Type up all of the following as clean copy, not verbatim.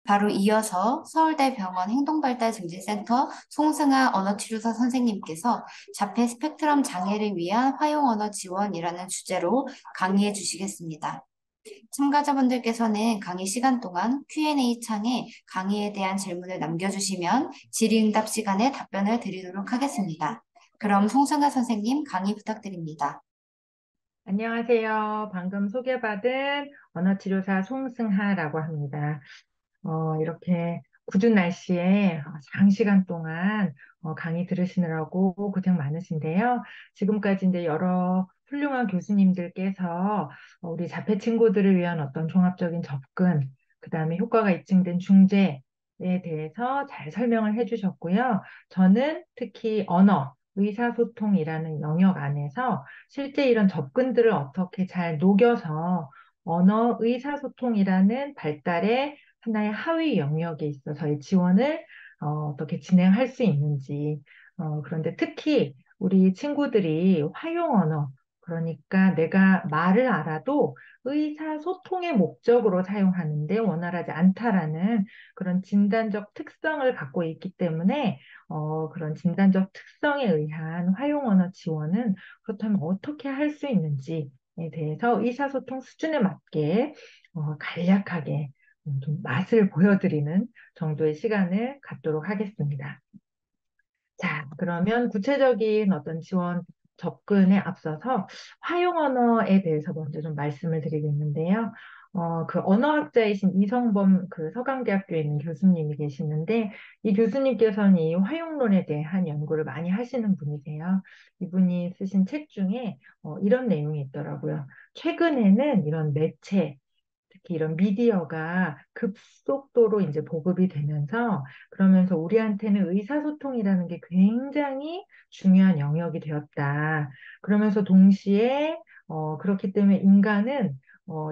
바로 이어서 서울대병원 행동발달증진센터 송승아 언어치료사 선생님께서 자폐 스펙트럼 장애를 위한 화용 언어 지원이라는 주제로 강의해 주시겠습니다. 참가자분들께서는 강의 시간 동안 Q&A 창에 강의에 대한 질문을 남겨주시면 질의응답 시간에 답변을 드리도록 하겠습니다. 그럼 송승아 선생님 강의 부탁드립니다. 안녕하세요. 방금 소개받은 언어치료사 송승하라고 합니다. 이렇게 궂은 날씨에 장시간 동안 강의 들으시느라고 고생 많으신데요. 지금까지 이제 여러 훌륭한 교수님들께서 우리 자폐 친구들을 위한 어떤 종합적인 접근, 그다음에 효과가 입증된 중재에 대해서 잘 설명을 해주셨고요. 저는 특히 언어, 의사소통이라는 영역 안에서 실제 이런 접근들을 어떻게 잘 녹여서 언어 의사소통이라는 발달에 하나의 하위 영역에 있어서의 지원을 떻게 진행할 수 있는지, 그런데 특히 우리 친구들이 화용 언어, 그러니까 내가 말을 알아도 의사소통의 목적으로 사용하는데 원활하지 않다라는 그런 진단적 특성을 갖고 있기 때문에 그런 진단적 특성에 의한 화용 언어 지원은 그렇다면 어떻게 할 수 있는지에 대해서 의사소통 수준에 맞게 간략하게 좀 맛을 보여드리는 정도의 시간을 갖도록 하겠습니다. 자, 그러면 구체적인 어떤 지원 접근에 앞서서 화용 언어에 대해서 먼저 좀 말씀을 드리겠는데요. 그 언어학자이신 이성범 그 서강대학교에 있는 교수님이 계시는데, 이 교수님께서는 이 화용론에 대한 연구를 많이 하시는 분이세요. 이분이 쓰신 책 중에 이런 내용이 있더라고요. 최근에는 이런 매체, 특히 이런 미디어가 급속도로 이제 보급이 되면서 그러면서 우리한테는 의사소통이라는 게 굉장히 중요한 영역이 되었다. 그러면서 동시에 그렇기 때문에 인간은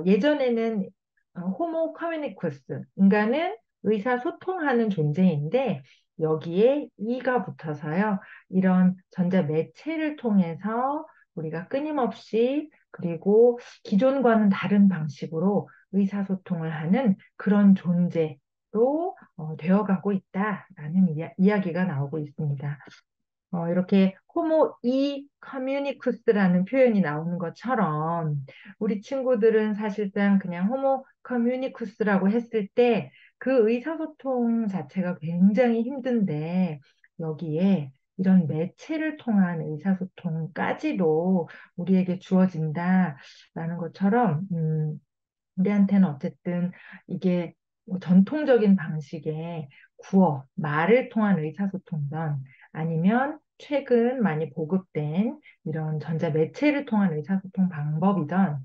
예전에는 호모 커뮤니쿠스, 인간은 의사소통하는 존재인데 여기에 이가 붙어서요. 이런 전자 매체를 통해서 우리가 끊임없이 그리고 기존과는 다른 방식으로 의사소통을 하는 그런 존재로 되어가고 있다라는 이야기가 나오고 있습니다. 이렇게 호모 이 커뮤니쿠스라는 표현이 나오는 것처럼 우리 친구들은 사실상 그냥 호모 커뮤니쿠스라고 했을 때 그 의사소통 자체가 굉장히 힘든데 여기에 이런 매체를 통한 의사소통까지도 우리에게 주어진다라는 것처럼 우리한테는 어쨌든 이게 뭐 전통적인 방식의 구어, 말을 통한 의사소통이든 아니면 최근 많이 보급된 이런 전자매체를 통한 의사소통 방법이든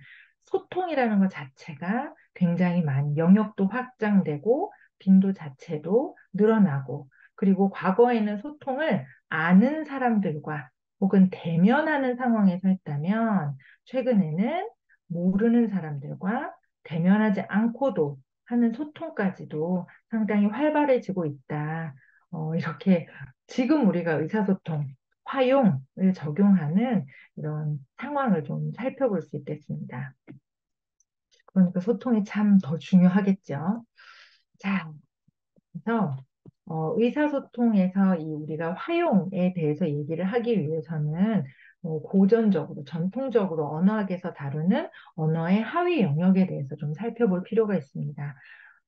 소통이라는 것 자체가 굉장히 많이 영역도 확장되고 빈도 자체도 늘어나고 그리고 과거에는 소통을 아는 사람들과 혹은 대면하는 상황에서 했다면 최근에는 모르는 사람들과 대면하지 않고도 하는 소통까지도 상당히 활발해지고 있다. 이렇게 지금 우리가 의사소통, 화용을 적용하는 이런 상황을 좀 살펴볼 수 있겠습니다. 그러니까 소통이 참 더 중요하겠죠. 자, 그래서 의사소통에서 이 우리가 화용에 대해서 얘기를 하기 위해서는 고전적으로, 전통적으로 언어학에서 다루는 언어의 하위 영역에 대해서 좀 살펴볼 필요가 있습니다.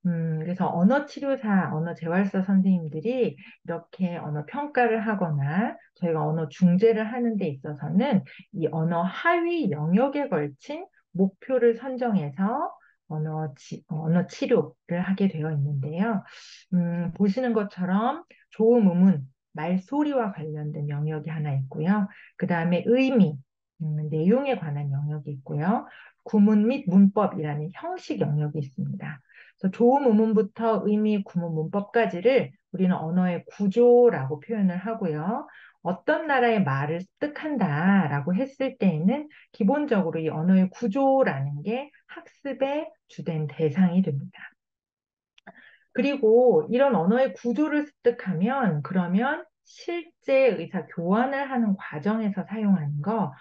그래서 언어 치료사, 언어 재활사 선생님들이 이렇게 언어 평가를 하거나 저희가 언어 중재를 하는 데 있어서는 이 언어 하위 영역에 걸친 목표를 선정해서 언어 치료를 하게 되어 있는데요. 보시는 것처럼 조음, 음운, 말소리와 관련된 영역이 하나 있고요. 그 다음에 의미, 내용에 관한 영역이 있고요. 구문 및 문법이라는 형식 영역이 있습니다. 그래서 조음, 음운부터 의미, 구문, 문법까지를 우리는 언어의 구조라고 표현을 하고요. 어떤 나라의 말을 습득한다라고 했을 때에는 기본적으로 이 언어의 구조라는 게 학습의 주된 대상이 됩니다. 그리고 이런 언어의 구조를 습득하면 그러면 실제 의사 교환을 하는 과정에서 사용하는 거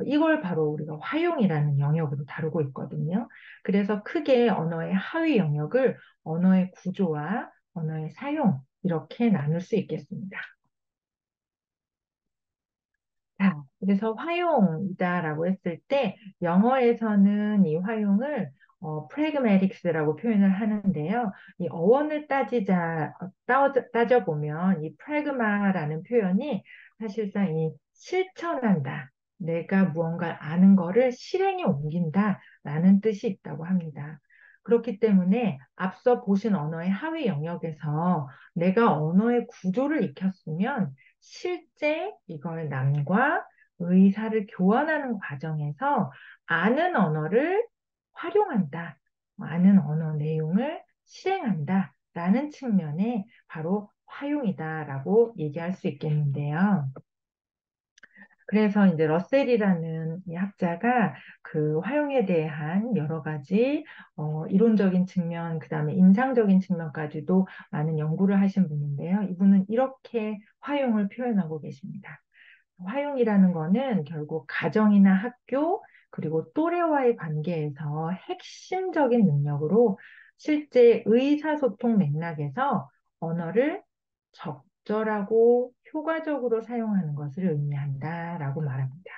이걸 바로 우리가 화용이라는 영역으로 다루고 있거든요. 그래서 크게 언어의 하위 영역을 언어의 구조와 언어의 사용 이렇게 나눌 수 있겠습니다. 자, 그래서 화용이다라고 했을 때 영어에서는 이 화용을 pragmatics라고 표현을 하는데요. 이 어원을 따져보면 이 pragma라는 표현이 사실상 이 실천한다. 내가 무언가를 아는 거를 실행에 옮긴다라는 뜻이 있다고 합니다. 그렇기 때문에 앞서 보신 언어의 하위 영역에서 내가 언어의 구조를 익혔으면 실제 이걸 남과 의사를 교환하는 과정에서 아는 언어를 활용한다. 아는 언어 내용을 실행한다. 라는 측면에 바로 화용이다라고 얘기할 수 있겠는데요. 그래서 이제 러셀이라는 이 학자가 그 화용에 대한 여러 가지 이론적인 측면, 그다음에 임상적인 측면까지도 많은 연구를 하신 분인데요. 이분은 이렇게 화용을 표현하고 계십니다. 화용이라는 거는 결국 가정이나 학교, 그리고 또래와의 관계에서 핵심적인 능력으로 실제 의사소통 맥락에서 언어를 적절하고 효과적으로 사용하는 것을 의미한다라고 말합니다.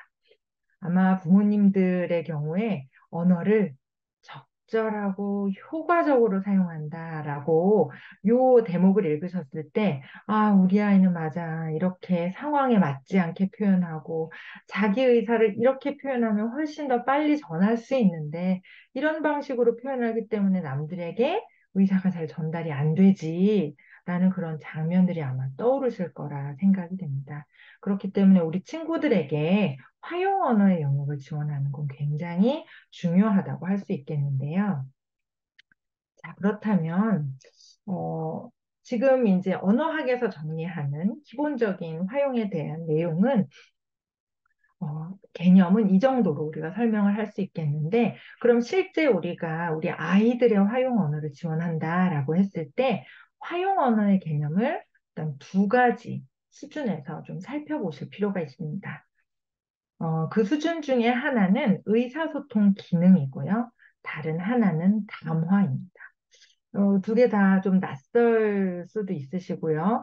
아마 부모님들의 경우에 언어를 적절하고 효과적으로 사용한다라고 요 대목을 읽으셨을 때, 아, 우리 아이는 맞아. 이렇게 상황에 맞지 않게 표현하고 자기 의사를 이렇게 표현하면 훨씬 더 빨리 전할 수 있는데 이런 방식으로 표현하기 때문에 남들에게 의사가 잘 전달이 안 되지. 라는 그런 장면들이 아마 떠오르실 거라 생각이 됩니다. 그렇기 때문에 우리 친구들에게 화용 언어의 영역을 지원하는 건 굉장히 중요하다고 할 수 있겠는데요. 자, 그렇다면, 어, 지금 이제 언어학에서 정리하는 기본적인 화용에 대한 내용은, 개념은 이 정도로 우리가 설명을 할 수 있겠는데, 그럼 실제 우리가 우리 아이들의 화용 언어를 지원한다라고 했을 때, 화용 언어의 개념을 일단 두 가지 수준에서 좀 살펴보실 필요가 있습니다. 그 수준 중에 하나는 의사소통 기능이고요. 다른 하나는 담화입니다. 두 개 다 좀 낯설 수도 있으시고요.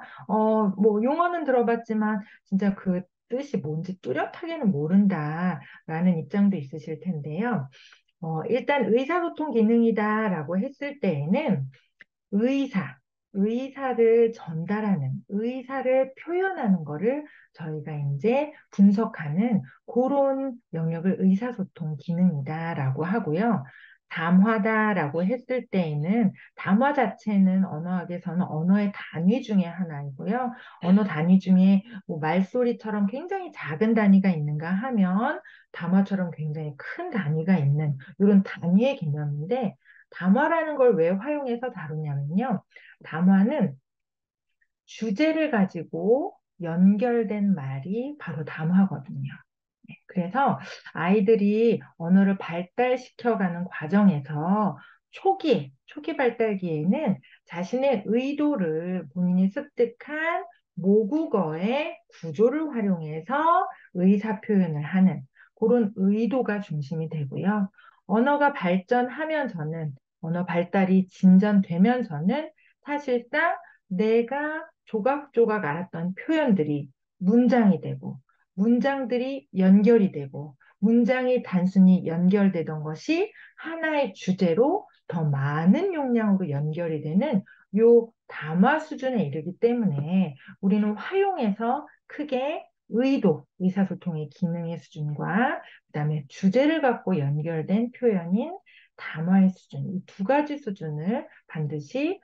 뭐 용어는 들어봤지만 진짜 그 뜻이 뭔지 뚜렷하게는 모른다라는 입장도 있으실 텐데요. 일단 의사소통 기능이다라고 했을 때에는 의사, 의사를 전달하는, 의사를 표현하는 거를 저희가 이제 분석하는 그런 영역을 의사소통 기능이다라고 하고요. 담화다라고 했을 때에는 담화 자체는 언어학에서는 언어의 단위 중에 하나이고요. 언어 단위 중에 뭐 말소리처럼 굉장히 작은 단위가 있는가 하면 담화처럼 굉장히 큰 단위가 있는 이런 단위의 개념인데 담화라는 걸 왜 활용해서 다루냐면요. 담화는 주제를 가지고 연결된 말이 바로 담화거든요. 네, 그래서 아이들이 언어를 발달시켜가는 과정에서 초기 발달기에는 자신의 의도를 본인이 습득한 모국어의 구조를 활용해서 의사 표현을 하는 그런 의도가 중심이 되고요. 언어가 발전하면서는, 언어 발달이 진전되면서는 사실상 내가 조각조각 알았던 표현들이 문장이 되고 문장들이 연결이 되고 문장이 단순히 연결되던 것이 하나의 주제로 더 많은 용량으로 연결이 되는 요 담화 수준에 이르기 때문에 우리는 화용해서 크게 의사소통의 기능의 수준과 그다음에 주제를 갖고 연결된 표현인 담화의 수준, 이 두 가지 수준을 반드시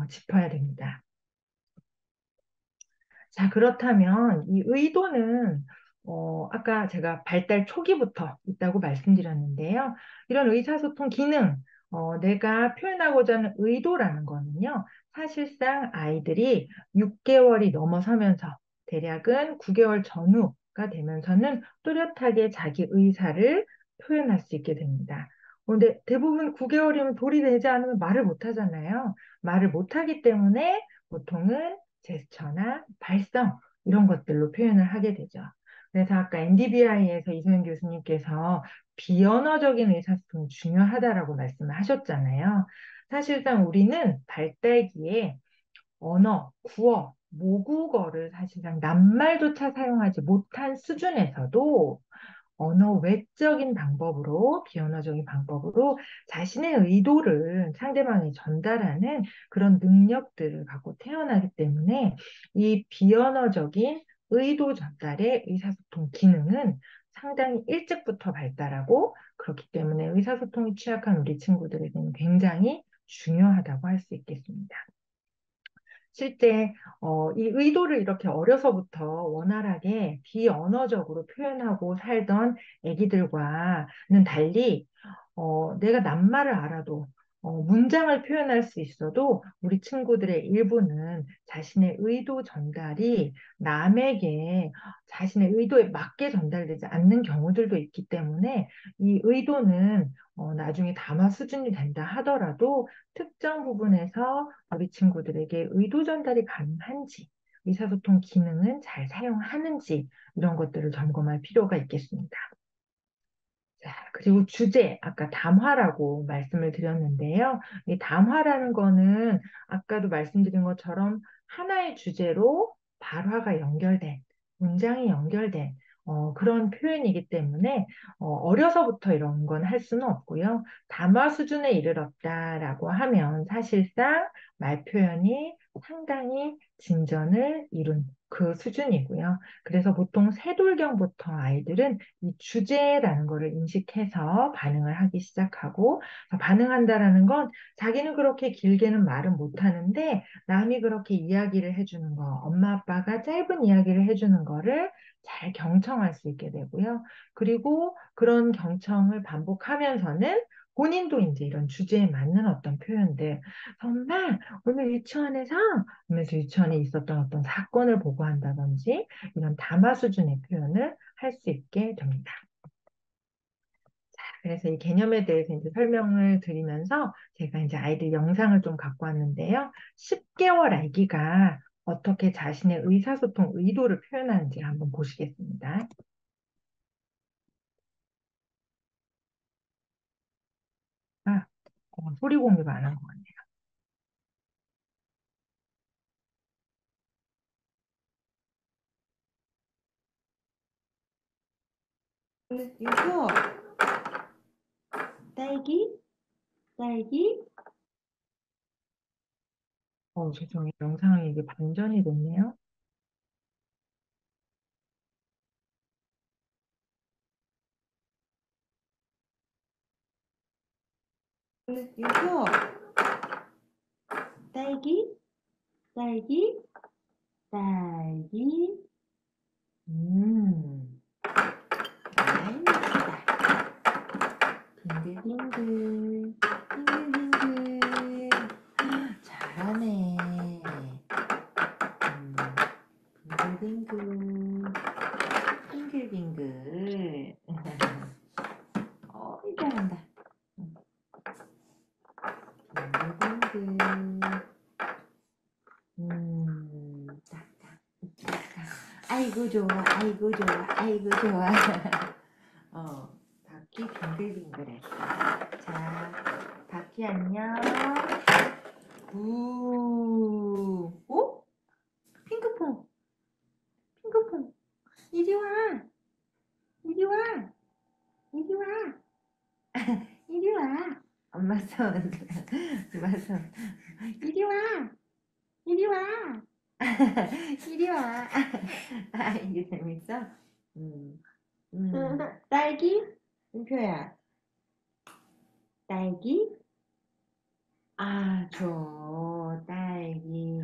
짚어야 됩니다. 자, 그렇다면 이 의도는 아까 제가 발달 초기부터 있다고 말씀드렸는데요. 이런 의사소통 기능, 내가 표현하고자 하는 의도라는 거는요. 사실상 아이들이 6개월이 넘어서면서 대략은 9개월 전후가 되면서는 뚜렷하게 자기 의사를 표현할 수 있게 됩니다. 근데 대부분 9개월이면 돌이 되지 않으면 말을 못 하잖아요. 말을 못 하기 때문에 보통은 제스처나 발성 이런 것들로 표현을 하게 되죠. 그래서 아까 NDBI에서 이소연 교수님께서 비언어적인 의사소통이 중요하다라고 말씀을 하셨잖아요. 사실상 우리는 발달기에 언어, 구어, 모국어를 사실상 낱말조차 사용하지 못한 수준에서도 언어 외적인 방법으로, 비언어적인 방법으로 자신의 의도를 상대방에 전달하는 그런 능력들을 갖고 태어나기 때문에 이 비언어적인 의도 전달의 의사소통 기능은 상당히 일찍부터 발달하고 그렇기 때문에 의사소통이 취약한 우리 친구들에게는 굉장히 중요하다고 할 수 있겠습니다. 실제 이 의도를 이렇게 어려서부터 원활하게 비언어적으로 표현하고 살던 아기들과는 달리 내가 낱말을 알아도 문장을 표현할 수 있어도 우리 친구들의 일부는 자신의 의도 전달이 남에게 자신의 의도에 맞게 전달되지 않는 경우들도 있기 때문에 이 의도는 나중에 담화 수준이 된다 하더라도 특정 부분에서 우리 친구들에게 의도 전달이 가능한지, 의사소통 기능은 잘 사용하는지 이런 것들을 점검할 필요가 있겠습니다. 자, 그리고 주제, 아까 담화라고 말씀을 드렸는데요. 이 담화라는 거는 아까도 말씀드린 것처럼 하나의 주제로 발화가 연결된, 문장이 연결된 그런 표현이기 때문에 어려서부터 이런 건 할 수는 없고요. 담화 수준에 이르렀다라고 하면 사실상 말 표현이 상당히 진전을 이룬 그 수준이고요. 그래서 보통 새돌경부터 아이들은 이 주제라는 거를 인식해서 반응을 하기 시작하고 반응한다라는 건 자기는 그렇게 길게는 말은 못하는데 남이 그렇게 이야기를 해주는 거, 엄마 아빠가 짧은 이야기를 해주는 거를 잘 경청할 수 있게 되고요. 그리고 그런 경청을 반복하면서는 본인도 이제 이런 주제에 맞는 어떤 표현들, 엄마, 오늘 유치원에서 하면서 유치원에 있었던 어떤 사건을 보고한다든지 이런 담화 수준의 표현을 할 수 있게 됩니다. 그래서 이 개념에 대해서 이제 설명을 드리면서 제가 이제 아이들 영상을 좀 갖고 왔는데요. 10개월 아기가 어떻게 자신의 의사소통 의도를 표현하는지 한번 보시겠습니다. 아, 소리 공유가 안 한 것 같네요. 이거 딸기, 딸기. 죄송해요. 영상이 이게 반전이 됐네요. 이거 딸기, 딸기, 딸기. 음, 맛있다. 빙글빙글, 빙글빙글. 잘하네. 빙글빙글, 빙글빙글. 잘한다. 빙글빙글. 딱딱, 딱딱. 아이고 좋아, 아이고 좋아, 아이고 좋아. 바퀴 빙글빙글했어. 자, 바퀴 안녕. 오, 핑크퐁, 핑크퐁. 이리 와, 이리 와, 이리 와, 이리 와. 엄마 손, 엄마 손. 이리 와, 이리 와, 이리 와. 이게 재밌어? 음, 딸기? 은표야, 딸기? 딸기.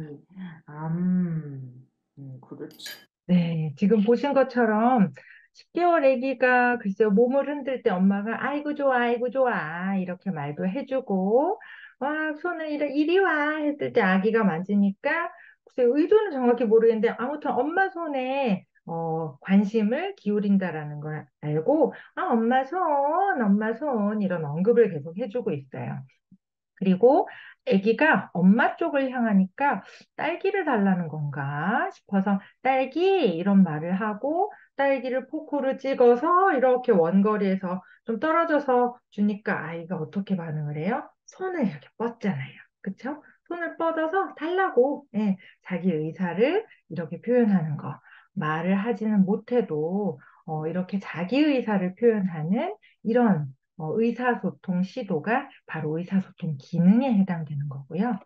그렇지. 네, 지금 보신 것처럼 10개월 아기가 글쎄요, 몸을 흔들 때 엄마가 아이고 좋아, 아이고 좋아 이렇게 말도 해주고 와, 손을 이리 와 했을 때 아기가 만지니까 글쎄 의도는 정확히 모르겠는데 아무튼 엄마 손에 관심을 기울인다라는 걸 알고 엄마 손 이런 언급을 계속 해주고 있어요. 그리고 아기가 엄마 쪽을 향하니까 딸기를 달라는 건가 싶어서 딸기 이런 말을 하고 딸기를 포크로 찍어서 이렇게 원거리에서 좀 떨어져서 주니까 아이가 어떻게 반응을 해요? 손을 이렇게 뻗잖아요. 그쵸? 손을 뻗어서 달라고 예, 자기 의사를 이렇게 표현하는 거. 말을 하지는 못해도 이렇게 자기 의사를 표현하는 이런 의사소통 시도가 바로 의사소통 기능에 해당되는 거고요.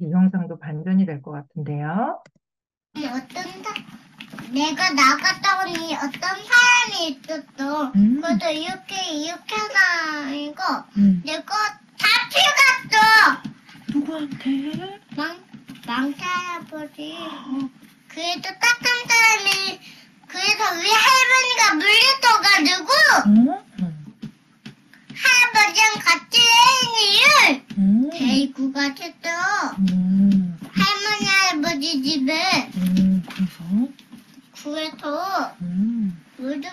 이 영상도 반전이 될 것 같은데요. 내가 나갔다 오니 어떤 사람이 있었어. 그래서 이렇게 하다니고 내가 다 피갔어. 누구한테? 망태 할아버지. 그래도 딱한 사람이 그래서 우리 할머니가 물려줘가지고 할아버지랑 같이 애인이를 데리고 가셨어. 할머니 할아버지 집에. 그래서 모두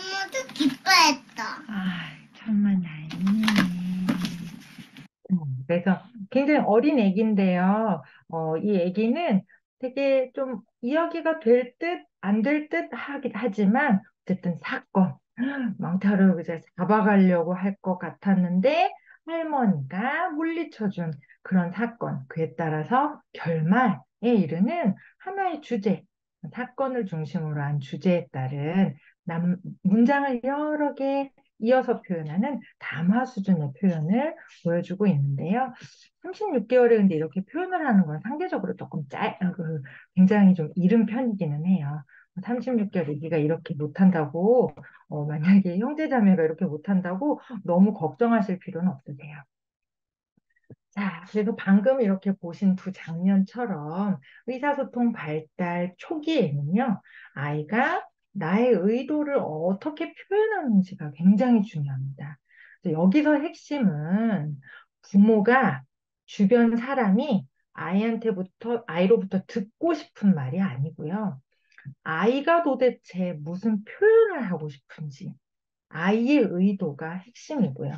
기뻐했다. 아, 천만 다행이네. 그래서 굉장히 어린 애기인데요. 이 애기는 되게 좀 이야기가 될 듯, 안 될 듯 하지만 어쨌든 사건, 망타를 이제 잡아가려고 할 것 같았는데 할머니가 물리쳐준 그런 사건, 그에 따라서 결말에 이르는 하나의 주제, 사건을 중심으로 한 주제에 따른 문장을 여러 개 이어서 표현하는 담화 수준의 표현을 보여주고 있는데요. 36개월에 근데 이렇게 표현을 하는 건 상대적으로 조금 굉장히 좀 이른 편이기는 해요. 36개월 아기가 이렇게 못한다고, 만약에 형제자매가 이렇게 못한다고 너무 걱정하실 필요는 없으세요. 자, 그래서 방금 이렇게 보신 두 장면처럼 의사소통 발달 초기에는요, 아이가 나의 의도를 어떻게 표현하는지가 굉장히 중요합니다. 그래서 여기서 핵심은 부모가 주변 사람이 아이로부터 듣고 싶은 말이 아니고요. 아이가 도대체 무슨 표현을 하고 싶은지, 아이의 의도가 핵심이고요.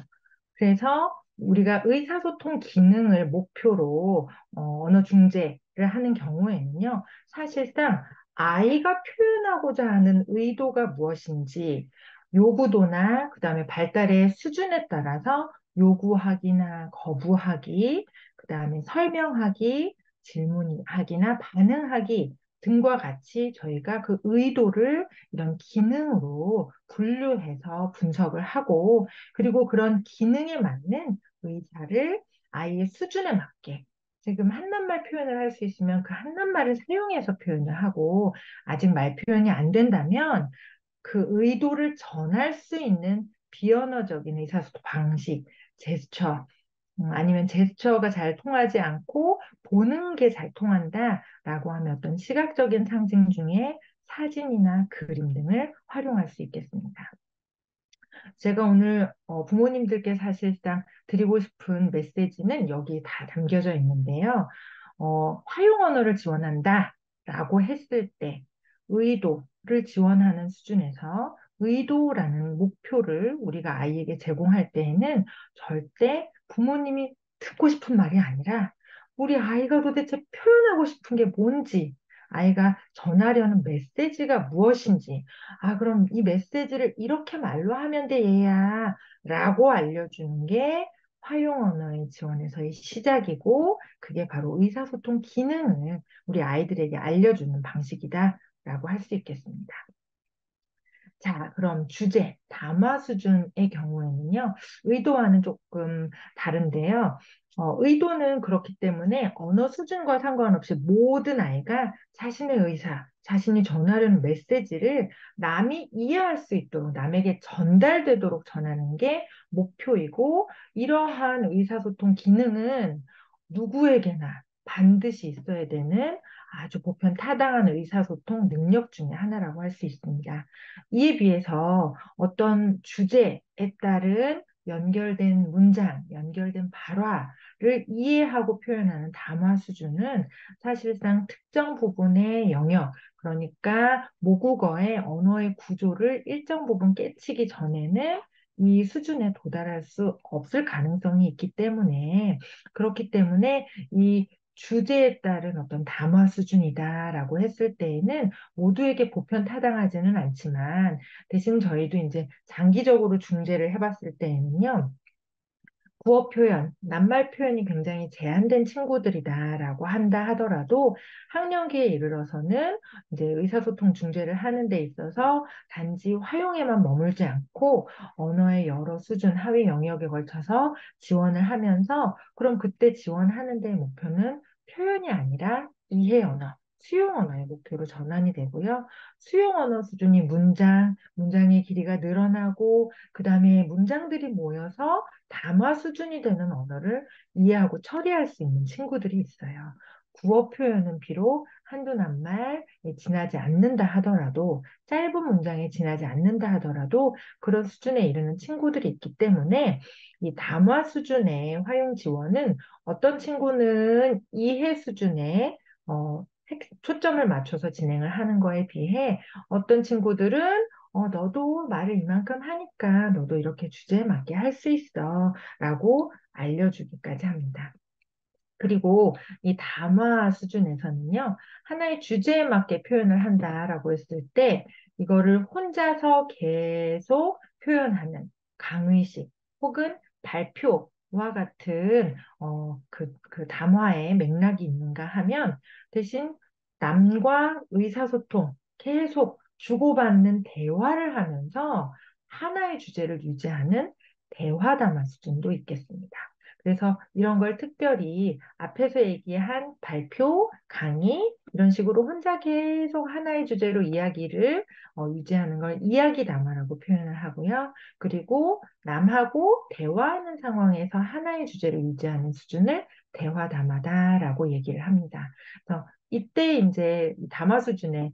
그래서 우리가 의사소통 기능을 목표로 언어 중재를 하는 경우에는요, 사실상 아이가 표현하고자 하는 의도가 무엇인지 요구도나 그다음에 발달의 수준에 따라서 요구하기나 거부하기, 그다음에 설명하기, 질문하기나 반응하기 등과 같이 저희가 그 의도를 이런 기능으로 분류해서 분석을 하고 그리고 그런 기능에 맞는 의사를 아이의 수준에 맞게 지금 한낱말 표현을 할 수 있으면 그 한낱말을 사용해서 표현을 하고 아직 말 표현이 안 된다면 그 의도를 전할 수 있는 비언어적인 의사소통 방식, 제스처, 아니면 제스처가 잘 통하지 않고 보는 게 잘 통한다라고 하면 어떤 시각적인 상징 중에 사진이나 그림 등을 활용할 수 있겠습니다. 제가 오늘 부모님들께 사실상 드리고 싶은 메시지는 여기 다 담겨져 있는데요. 활용 언어를 지원한다라고 했을 때 의도를 지원하는 수준에서 의도라는 목표를 우리가 아이에게 제공할 때에는 절대 부모님이 듣고 싶은 말이 아니라 우리 아이가 도대체 표현하고 싶은 게 뭔지 아이가 전하려는 메시지가 무엇인지 그럼 이 메시지를 이렇게 말로 하면 돼, 얘야. 라고 알려주는 게 활용 언어의 지원에서의 시작이고, 그게 바로 의사소통 기능을 우리 아이들에게 알려주는 방식이다. 라고 할 수 있겠습니다. 자, 그럼 주제, 담화 수준의 경우에는요, 의도와는 조금 다른데요. 의도는 그렇기 때문에 언어 수준과 상관없이 모든 아이가 자신의 의사, 자신이 전하려는 메시지를 남이 이해할 수 있도록, 남에게 전달되도록 전하는 게 목표이고, 이러한 의사소통 기능은 누구에게나 반드시 있어야 되는 아주 보편 타당한 의사소통 능력 중에 하나라고 할 수 있습니다. 이에 비해서 어떤 주제에 따른 연결된 문장, 연결된 발화를 이해하고 표현하는 담화 수준은 사실상 특정 부분의 영역, 그러니까 모국어의 언어의 구조를 일정 부분 깨치기 전에는 이 수준에 도달할 수 없을 가능성이 있기 때문에 그렇기 때문에 이 주제에 따른 어떤 담화 수준이다라고 했을 때에는 모두에게 보편 타당하지는 않지만 대신 저희도 이제 장기적으로 중재를 해봤을 때에는요. 구어 표현, 낱말 표현이 굉장히 제한된 친구들이다라고 한다 하더라도 학령기에 이르러서는 이제 의사소통 중재를 하는 데 있어서 단지 활용에만 머물지 않고 언어의 여러 수준, 하위 영역에 걸쳐서 지원을 하면서 그럼 그때 지원하는 데의 목표는 표현이 아니라 이해 언어, 수용 언어의 목표로 전환이 되고요. 수용 언어 수준이 문장의 길이가 늘어나고 그 다음에 문장들이 모여서 담화 수준이 되는 언어를 이해하고 처리할 수 있는 친구들이 있어요. 구어 표현은 비록 한두 낱말에 지나지 않는다 하더라도 짧은 문장에 지나지 않는다 하더라도 그런 수준에 이르는 친구들이 있기 때문에 이 담화 수준의 활용 지원은 어떤 친구는 이해 수준에 초점을 맞춰서 진행을 하는 거에 비해 어떤 친구들은 너도 말을 이만큼 하니까 너도 이렇게 주제에 맞게 할 수 있어 라고 알려주기까지 합니다. 그리고 이 담화 수준에서는요, 하나의 주제에 맞게 표현을 한다라고 했을 때, 이거를 혼자서 계속 표현하는 강의식 혹은 발표와 같은, 그 담화의 맥락이 있는가 하면, 대신 남과 의사소통, 계속 주고받는 대화를 하면서 하나의 주제를 유지하는 대화 담화 수준도 있겠습니다. 그래서 이런 걸 특별히 앞에서 얘기한 발표, 강의 이런 식으로 혼자 계속 하나의 주제로 이야기를 유지하는 걸 이야기 담화라고 표현을 하고요. 그리고 남하고 대화하는 상황에서 하나의 주제를 유지하는 수준을 대화 담화다라고 얘기를 합니다. 그래서 이때 이제 이 담화 수준의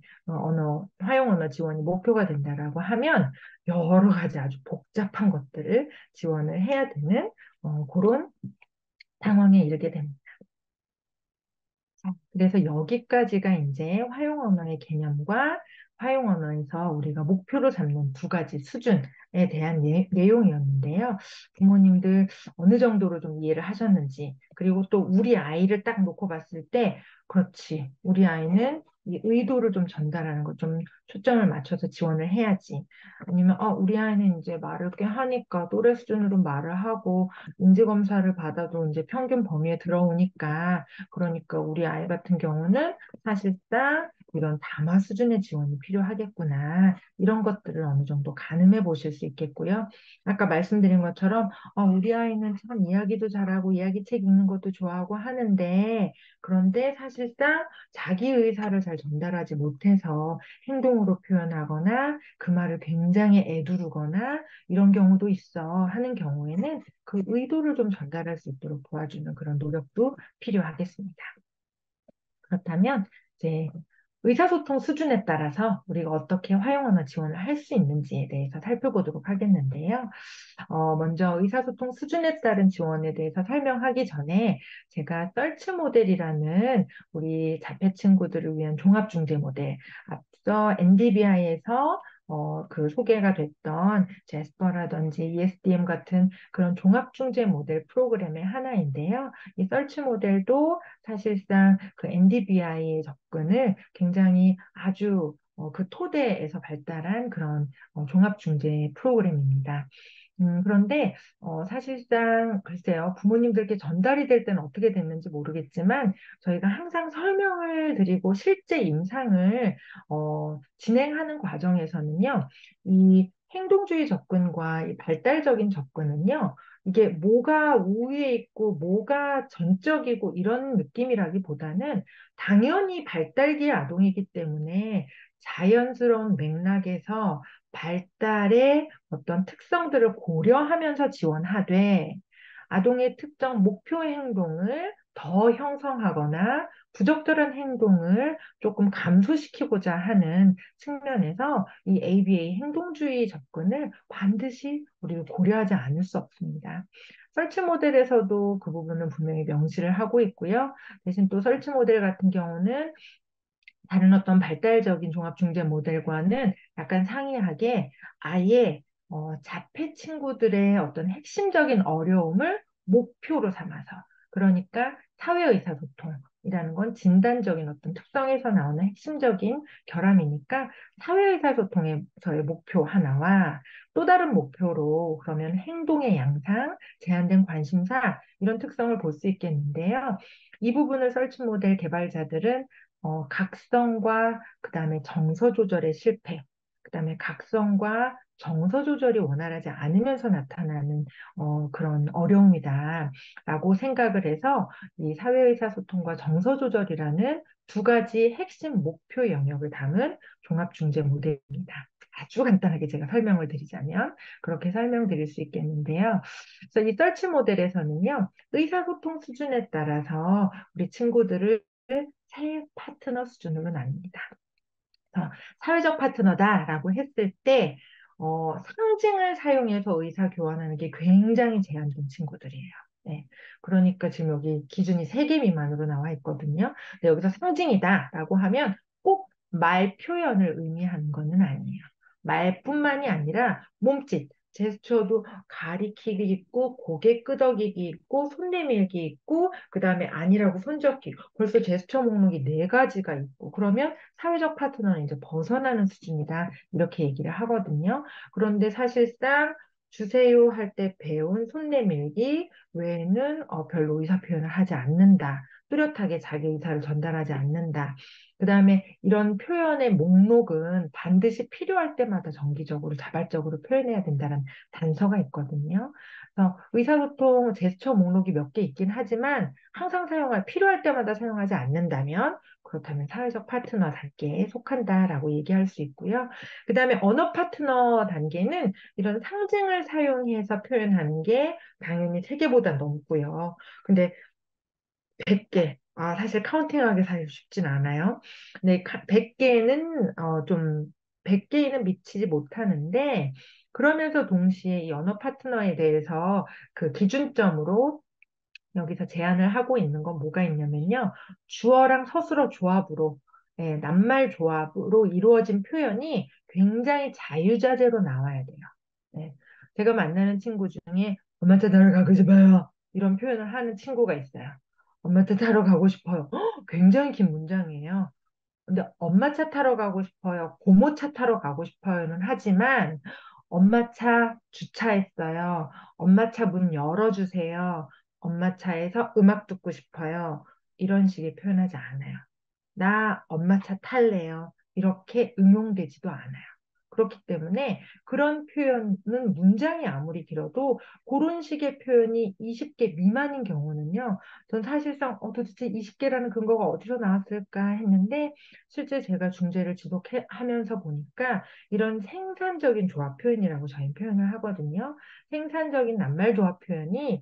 활용 언어 지원이 목표가 된다라고 하면 여러 가지 아주 복잡한 것들을 지원을 해야 되는 그런 상황에 이르게 됩니다. 그래서 여기까지가 이제 활용 언어의 개념과 활용 언어에서 우리가 목표로 잡는 두 가지 수준에 대한 내용이었는데요. 부모님들 어느 정도로 좀 이해를 하셨는지, 그리고 또 우리 아이를 딱 놓고 봤을 때, 그렇지, 우리 아이는 이 의도를 좀 전달하는 거 좀 초점을 맞춰서 지원을 해야지. 아니면, 우리 아이는 이제 말을 꽤 하니까 또래 수준으로 말을 하고, 인지검사를 받아도 이제 평균 범위에 들어오니까, 그러니까 우리 아이 같은 경우는 사실상 이런 담화 수준의 지원이 필요하겠구나. 이런 것들을 어느 정도 가늠해 보실 수 있겠고요. 아까 말씀드린 것처럼 우리 아이는 참 이야기도 잘하고 이야기책 읽는 것도 좋아하고 하는데 그런데 사실상 자기 의사를 잘 전달하지 못해서 행동으로 표현하거나 그 말을 굉장히 애두르거나 이런 경우도 있어 하는 경우에는 그 의도를 좀 전달할 수 있도록 도와주는 그런 노력도 필요하겠습니다. 그렇다면 이제 의사소통 수준에 따라서 우리가 어떻게 활용 언어 지원을 할 수 있는지에 대해서 살펴보도록 하겠는데요. 먼저 의사소통 수준에 따른 지원에 대해서 설명하기 전에 제가 썰치 모델이라는 우리 자폐 친구들을 위한 종합중재 모델, 앞서 NDBI에서 그 소개가 됐던 제스퍼라든지 ESDM 같은 그런 종합중재 모델 프로그램의 하나인데요. 이 썰치 모델도 사실상 그 NDBI의 접근을 굉장히 아주 그 토대에서 발달한 그런 종합중재 프로그램입니다. 그런데 사실상 글쎄요 부모님들께 전달이 될 때는 어떻게 됐는지 모르겠지만 저희가 항상 설명을 드리고 실제 임상을 진행하는 과정에서는요 이 행동주의 접근과 이 발달적인 접근은요 이게 뭐가 우위에 있고 뭐가 전적이고 이런 느낌이라기보다는 당연히 발달기의 아동이기 때문에 자연스러운 맥락에서 발달의 어떤 특성들을 고려하면서 지원하되 아동의 특정 목표 행동을 더 형성하거나 부적절한 행동을 조금 감소시키고자 하는 측면에서 이 ABA 행동주의 접근을 반드시 우리가 고려하지 않을 수 없습니다. 설치 모델에서도 그 부분은 분명히 명시를 하고 있고요. 대신 또 설치 모델 같은 경우는 다른 어떤 발달적인 종합중재 모델과는 약간 상이하게 아예 자폐 친구들의 어떤 핵심적인 어려움을 목표로 삼아서, 그러니까 사회의사소통이라는 건 진단적인 어떤 특성에서 나오는 핵심적인 결함이니까 사회의사소통에서의 목표 하나와 또 다른 목표로 그러면 행동의 양상, 제한된 관심사 이런 특성을 볼 수 있겠는데요. 이 부분을 설치 모델 개발자들은 각성과 그다음에 정서 조절의 실패, 그다음에 각성과 정서 조절이 원활하지 않으면서 나타나는 그런 어려움이다라고 생각을 해서 이 사회의사소통과 정서 조절이라는 두 가지 핵심 목표 영역을 담은 종합중재 모델입니다. 아주 간단하게 제가 설명을 드리자면 그렇게 설명드릴 수 있겠는데요. 그래서 이 설치 모델에서는요, 의사소통 수준에 따라서 우리 친구들을 세 파트너 수준으로 나눕니다. 사회적 파트너다라고 했을 때 상징을 사용해서 의사 교환하는 게 굉장히 제한된 친구들이에요. 네. 그러니까 지금 여기 기준이 3개 미만으로 나와 있거든요. 근데 여기서 상징이다라고 하면 꼭 말 표현을 의미하는 것은 아니에요. 말뿐만이 아니라 몸짓, 제스처도 가리키기 있고 고개 끄덕이기 있고 손 내밀기 있고 그다음에 아니라고 손잡기 벌써 제스처 목록이 4가지가 있고 그러면 사회적 파트너는 이제 벗어나는 수준이다. 이렇게 얘기를 하거든요. 그런데 사실상 주세요 할 때 배운 손 내밀기 외에는 별로 의사 표현을 하지 않는다. 뚜렷하게 자기 의사를 전달하지 않는다. 그다음에 이런 표현의 목록은 반드시 필요할 때마다 정기적으로 자발적으로 표현해야 된다는 단서가 있거든요. 그래서 의사소통 제스처 목록이 몇 개 있긴 하지만 항상 필요할 때마다 사용하지 않는다면 그렇다면 사회적 파트너 단계에 속한다라고 얘기할 수 있고요. 그 다음에 언어 파트너 단계는 이런 상징을 사용해서 표현하는 게 당연히 3개보다 넘고요. 근데 100개. 사실 카운팅하기 사실 쉽진 않아요. 근데 100개는 좀 100개에는 미치지 못하는데 그러면서 동시에 이 언어 파트너에 대해서 그 기준점으로 여기서 제안을 하고 있는 건 뭐가 있냐면요. 주어랑 서술어 조합으로, 낱말 조합으로 이루어진 표현이 굉장히 자유자재로 나와야 돼요. 네. 제가 만나는 친구 중에 엄마한테 따라 가고 싶어요. 이런 표현을 하는 친구가 있어요. 엄마한테 타러 가고 싶어요. 굉장히 긴 문장이에요. 근데 엄마 차 타러 가고 싶어요. 고모 차 타러 가고 싶어요는 하지만 엄마 차 주차했어요. 엄마 차 문 열어주세요. 엄마 차에서 음악 듣고 싶어요. 이런 식의 표현하지 않아요. 나 엄마 차 탈래요. 이렇게 응용되지도 않아요. 그렇기 때문에 그런 표현은 문장이 아무리 길어도 그런 식의 표현이 20개 미만인 경우는요. 전 사실상 도대체 20개라는 근거가 어디서 나왔을까 했는데 실제 제가 중재를 지속하면서 보니까 이런 생산적인 조합 표현이라고 저희 표현을 하거든요. 생산적인 낱말 조합 표현이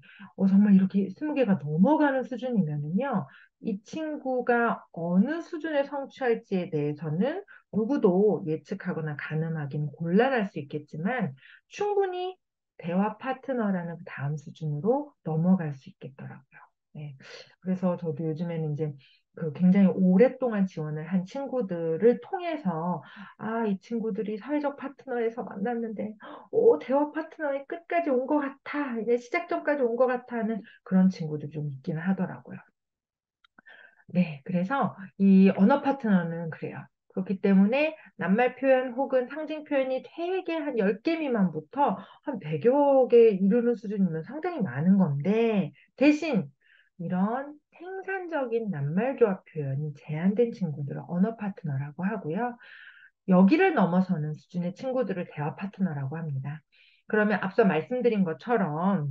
정말 이렇게 20개가 넘어가는 수준이면은요. 이 친구가 어느 수준에 성취할지에 대해서는 누구도 예측하거나 가늠하기는 곤란할 수 있겠지만 충분히 대화 파트너라는 그 다음 수준으로 넘어갈 수 있겠더라고요. 네. 그래서 저도 요즘에는 이제 그 굉장히 오랫동안 지원을 한 친구들을 통해서 이 친구들이 사회적 파트너에서 만났는데 대화 파트너의 끝까지 온 것 같아. 이제 시작점까지 온 것 같아 하는 그런 친구들 좀 있기는 하더라고요. 네, 그래서 이 언어 파트너는 그래요. 그렇기 때문에 낱말 표현 혹은 상징 표현이 되게 한 10개 미만부터 한 100여 개 이루는 수준이면 상당히 많은 건데, 대신 이런 생산적인 낱말 조합 표현이 제한된 친구들을 언어 파트너라고 하고요. 여기를 넘어서는 수준의 친구들을 대화 파트너라고 합니다. 그러면 앞서 말씀드린 것처럼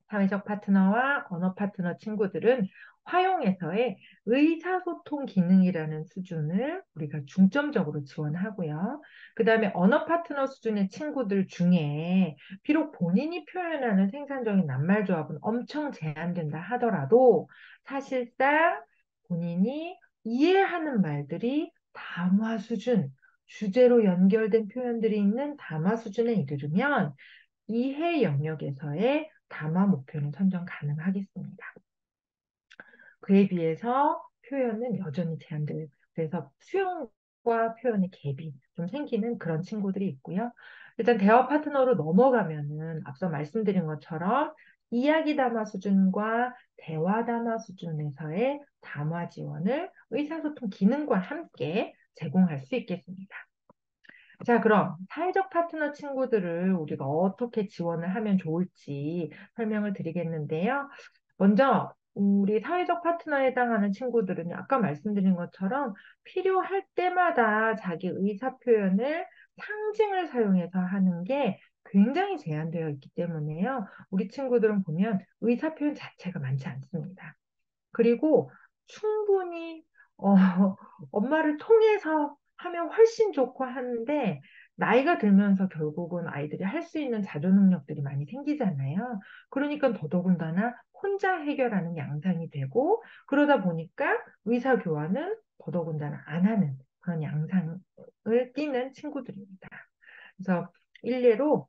사회적 파트너와 언어 파트너 친구들은 화용에서의 의사소통 기능이라는 수준을 우리가 중점적으로 지원하고요. 그 다음에 언어 파트너 수준의 친구들 중에 비록 본인이 표현하는 생산적인 낱말 조합은 엄청 제한된다 하더라도 사실상 본인이 이해하는 말들이 담화 수준, 주제로 연결된 표현들이 있는 담화 수준에 이르르면 이해 영역에서의 담화 목표는 선정 가능하겠습니다. 그에 비해서 표현은 여전히 제한돼요. 그래서 수용 생각과 표현의 갭이 좀 생기는 그런 친구들이 있고요. 일단 대화 파트너로 넘어가면은 앞서 말씀드린 것처럼 이야기 담화 수준과 대화 담화 수준에서의 담화 지원을 의사소통 기능과 함께 제공할 수 있겠습니다. 자, 그럼 사회적 파트너 친구들을 우리가 어떻게 지원을 하면 좋을지 설명을 드리겠는데요. 먼저 우리 사회적 파트너에 해당하는 친구들은 아까 말씀드린 것처럼 필요할 때마다 자기 의사 표현을 상징을 사용해서 하는 게 굉장히 제한되어 있기 때문에요. 우리 친구들은 보면 의사 표현 자체가 많지 않습니다. 그리고 충분히 어, 엄마를 통해서 하면 훨씬 좋고 하는데 나이가 들면서 결국은 아이들이 할 수 있는 자조 능력들이 많이 생기잖아요. 그러니까 더더군다나 혼자 해결하는 양상이 되고 그러다 보니까 의사 교환은 더더군다나 안 하는 그런 양상을 띠는 친구들입니다. 그래서 일례로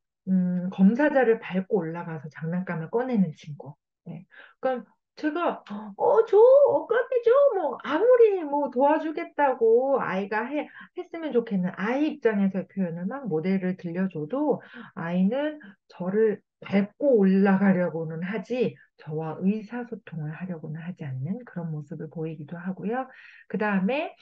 검사자를 밟고 올라가서 장난감을 꺼내는 친구. 네. 그러니까 제가 줘, 꺼내줘, 뭐 아무리 뭐 도와주겠다고 아이가 했으면 좋겠는 아이 입장에서의 표현을 막 모델을 들려줘도 아이는 저를 밟고 올라가려고는 하지 저와 의사소통을 하려고는 하지 않는 그런 모습을 보이기도 하고요. 그 다음에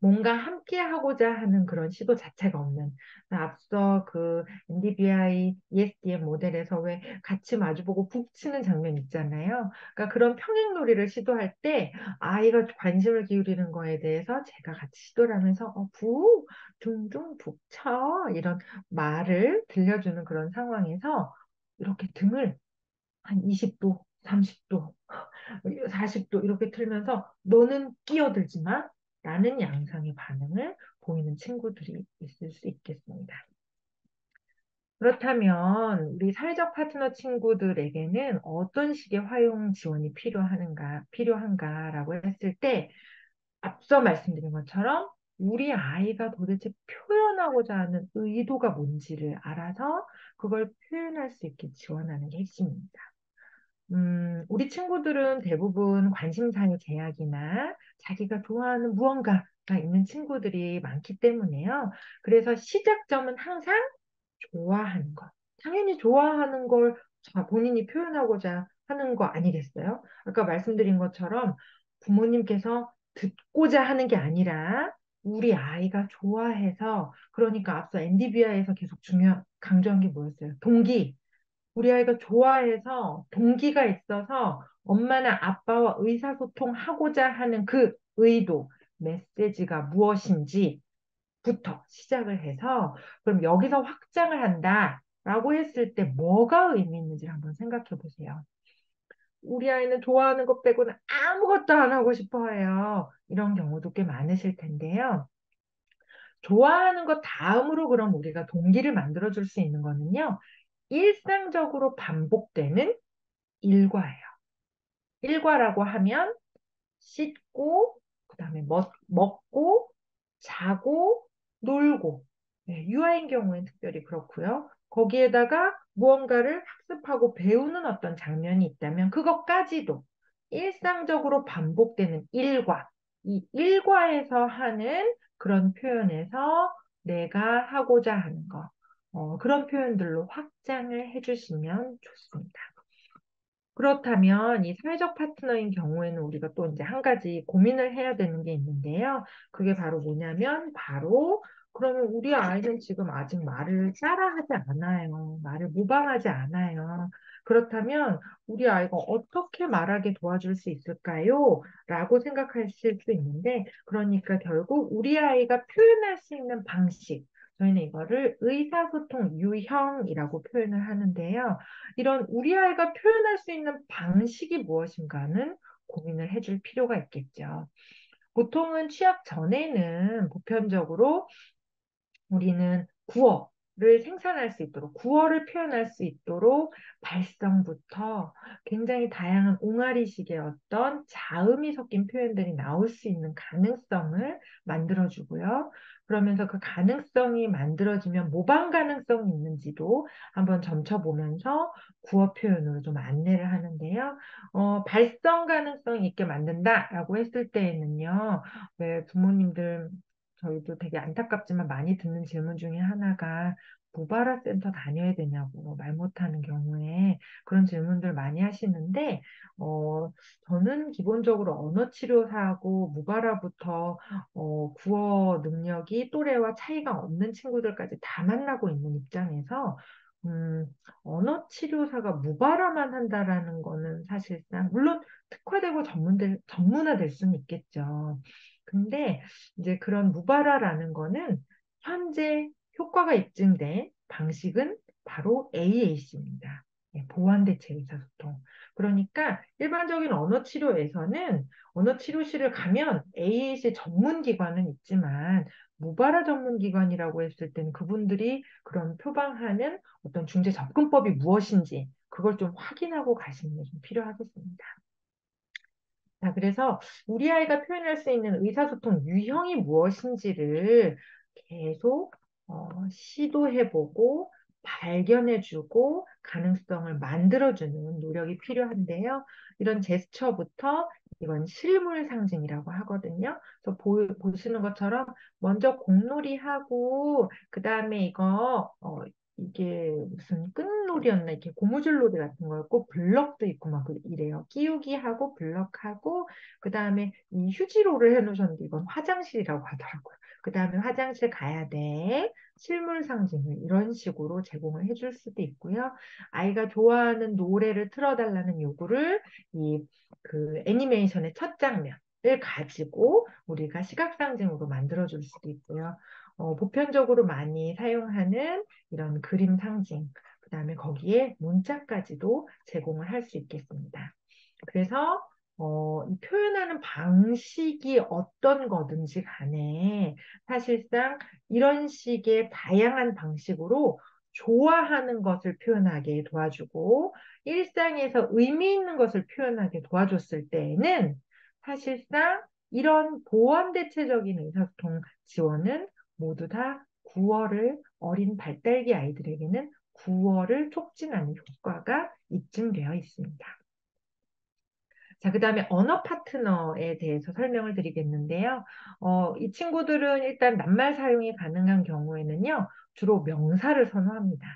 뭔가 함께 하고자 하는 그런 시도 자체가 없는 앞서 그 NDBI, ESDM 모델에서 왜 같이 마주보고 북 치는 장면 있잖아요. 그러니까 그런 평행놀이를 시도할 때 아이가 관심을 기울이는 거에 대해서 제가 같이 시도를 하면서 둥둥 북쳐 이런 말을 들려주는 그런 상황에서 이렇게 등을 한 20도, 30도 40도 이렇게 틀면서 너는 끼어들지 마 라는 양상의 반응을 보이는 친구들이 있을 수 있겠습니다. 그렇다면 우리 사회적 파트너 친구들에게는 어떤 식의 활용 지원이 필요한가라고 했을 때 앞서 말씀드린 것처럼 우리 아이가 도대체 표현하고자 하는 의도가 뭔지를 알아서 그걸 표현할 수 있게 지원하는 게 핵심입니다. 우리 친구들은 대부분 관심사의 제약이나 자기가 좋아하는 무언가가 있는 친구들이 많기 때문에요. 그래서 시작점은 항상 좋아하는 것. 당연히 좋아하는 걸 본인이 표현하고자 하는 거 아니겠어요? 아까 말씀드린 것처럼 부모님께서 듣고자 하는 게 아니라 우리 아이가 좋아해서 그러니까 앞서 NDBI에서 계속 강조한 게 뭐였어요? 동기. 우리 아이가 좋아해서 동기가 있어서 엄마나 아빠와 의사소통하고자 하는 그 의도, 메시지가 무엇인지부터 시작을 해서 그럼 여기서 확장을 한다라고 했을 때 뭐가 의미 있는지를 한번 생각해 보세요. 우리 아이는 좋아하는 것 빼고는 아무것도 안 하고 싶어 해요. 이런 경우도 꽤 많으실 텐데요. 좋아하는 것 다음으로 그럼 우리가 동기를 만들어 줄 수 있는 거는요. 일상적으로 반복되는 일과예요. 일과라고 하면 씻고, 그다음에 먹고, 자고, 놀고. 네, 유아인 경우엔 특별히 그렇고요. 거기에다가 무언가를 학습하고 배우는 어떤 장면이 있다면 그것까지도 일상적으로 반복되는 일과, 이 일과에서 하는 그런 표현에서 내가 하고자 하는 거, 그런 표현들로 확장을 해주시면 좋습니다. 그렇다면 이 사회적 파트너인 경우에는 우리가 또 이제 한 가지 고민을 해야 되는 게 있는데요. 그게 바로 뭐냐면 바로 그러면 우리 아이는 지금 아직 말을 따라하지 않아요. 말을 모방하지 않아요. 그렇다면 우리 아이가 어떻게 말하게 도와줄 수 있을까요? 라고 생각하실 수 있는데 그러니까 결국 우리 아이가 표현할 수 있는 방식 저희는 이거를 의사소통 유형이라고 표현을 하는데요. 이런 우리 아이가 표현할 수 있는 방식이 무엇인가는 고민을 해줄 필요가 있겠죠. 보통은 취약 전에는 보편적으로 우리는 구어를 생산할 수 있도록, 구어를 표현할 수 있도록 발성부터 굉장히 다양한 옹알이식의 어떤 자음이 섞인 표현들이 나올 수 있는 가능성을 만들어주고요. 그러면서 그 가능성이 만들어지면 모방 가능성이 있는지도 한번 점쳐보면서 구어 표현으로 좀 안내를 하는데요. 발성 가능성 있게 만든다라고 했을 때에는요, 왜 부모님들 저희도 되게 안타깝지만 많이 듣는 질문 중에 하나가 무바라 센터 다녀야 되냐고 말 못하는 경우에 그런 질문들 많이 하시는데 저는 기본적으로 언어치료사하고 무바라부터 구어 능력이 또래와 차이가 없는 친구들까지 다 만나고 있는 입장에서 음, 언어치료사가 무바라만 한다라는 거는 사실상 물론 특화되고 전문화될 수는 있겠죠. 근데 이제 그런 무바라라는 거는 현재 효과가 입증된 방식은 바로 AAC입니다. 보완대체 의사소통. 그러니까 일반적인 언어치료에서는 언어치료실을 가면 AAC 전문기관은 있지만 무바라 전문기관이라고 했을 때는 그분들이 그런 표방하는 어떤 중재 접근법이 무엇인지 그걸 좀 확인하고 가시는 게 좀 필요하겠습니다. 자, 그래서 우리 아이가 표현할 수 있는 의사소통 유형이 무엇인지를 계속 시도해보고 발견해주고 가능성을 만들어주는 노력이 필요한데요. 이런 제스처부터 이건 실물 상징이라고 하거든요. 그래서 보시는 것처럼 먼저 공놀이하고 그 다음에 이게 무슨 끈놀이였나 이렇게 고무줄놀이 같은 거였고 블럭도 있고 막 이래요. 끼우기 하고 블럭하고 그 다음에 이 휴지로를 해놓으셨는데 이건 화장실이라고 하더라고요. 그 다음에 화장실 가야 돼. 실물 상징을 이런 식으로 제공을 해줄 수도 있고요. 아이가 좋아하는 노래를 틀어달라는 요구를 이 그 애니메이션의 첫 장면을 가지고 우리가 시각 상징으로 만들어줄 수도 있고요. 보편적으로 많이 사용하는 이런 그림 상징, 그 다음에 거기에 문자까지도 제공을 할 수 있겠습니다. 그래서 이 표현하는 방식이 어떤 거든지 간에 사실상 이런 식의 다양한 방식으로 좋아하는 것을 표현하게 도와주고 일상에서 의미 있는 것을 표현하게 도와줬을 때에는 사실상 이런 보완대체적인 의사소통 지원은 모두 다 구어를 어린 발달기 아이들에게는 구어를 촉진하는 효과가 입증되어 있습니다. 자, 그 다음에 언어 파트너에 대해서 설명을 드리겠는데요. 이 친구들은 일단 낱말 사용이 가능한 경우에는요, 주로 명사를 선호합니다.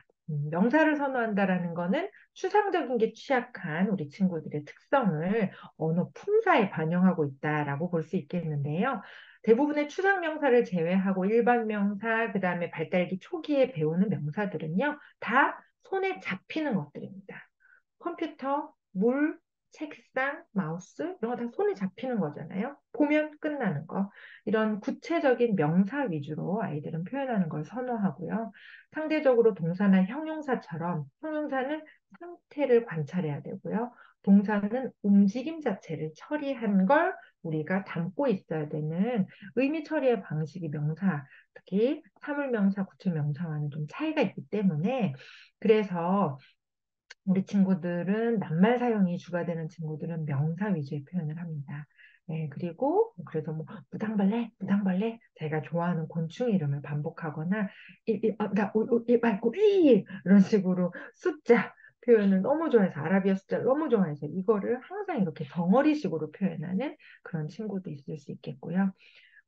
명사를 선호한다라는 거는 추상적인 게 취약한 우리 친구들의 특성을 언어 품사에 반영하고 있다라고 볼 수 있겠는데요. 대부분의 추상 명사를 제외하고 일반 명사, 그 다음에 발달기 초기에 배우는 명사들은요, 다 손에 잡히는 것들입니다. 컴퓨터, 물, 책상, 마우스 이런 거 다 손에 잡히는 거잖아요. 보면 끝나는 거. 이런 구체적인 명사 위주로 아이들은 표현하는 걸 선호하고요. 상대적으로 동사나 형용사처럼 형용사는 상태를 관찰해야 되고요. 동사는 움직임 자체를 처리한 걸 우리가 담고 있어야 되는 의미 처리의 방식이 명사, 특히 사물명사, 구체명사와는 좀 차이가 있기 때문에 그래서 우리 친구들은 낱말 사용이 주가 되는 친구들은 명사 위주의 표현을 합니다. 네, 그리고 그래서 뭐 무당벌레, 무당벌레 자기가 좋아하는 곤충 이름을 반복하거나 말고 이 이런 식으로 숫자 표현을 너무 좋아해서 아라비아 숫자를 너무 좋아해서 이거를 항상 이렇게 덩어리식으로 표현하는 그런 친구도 있을 수 있겠고요.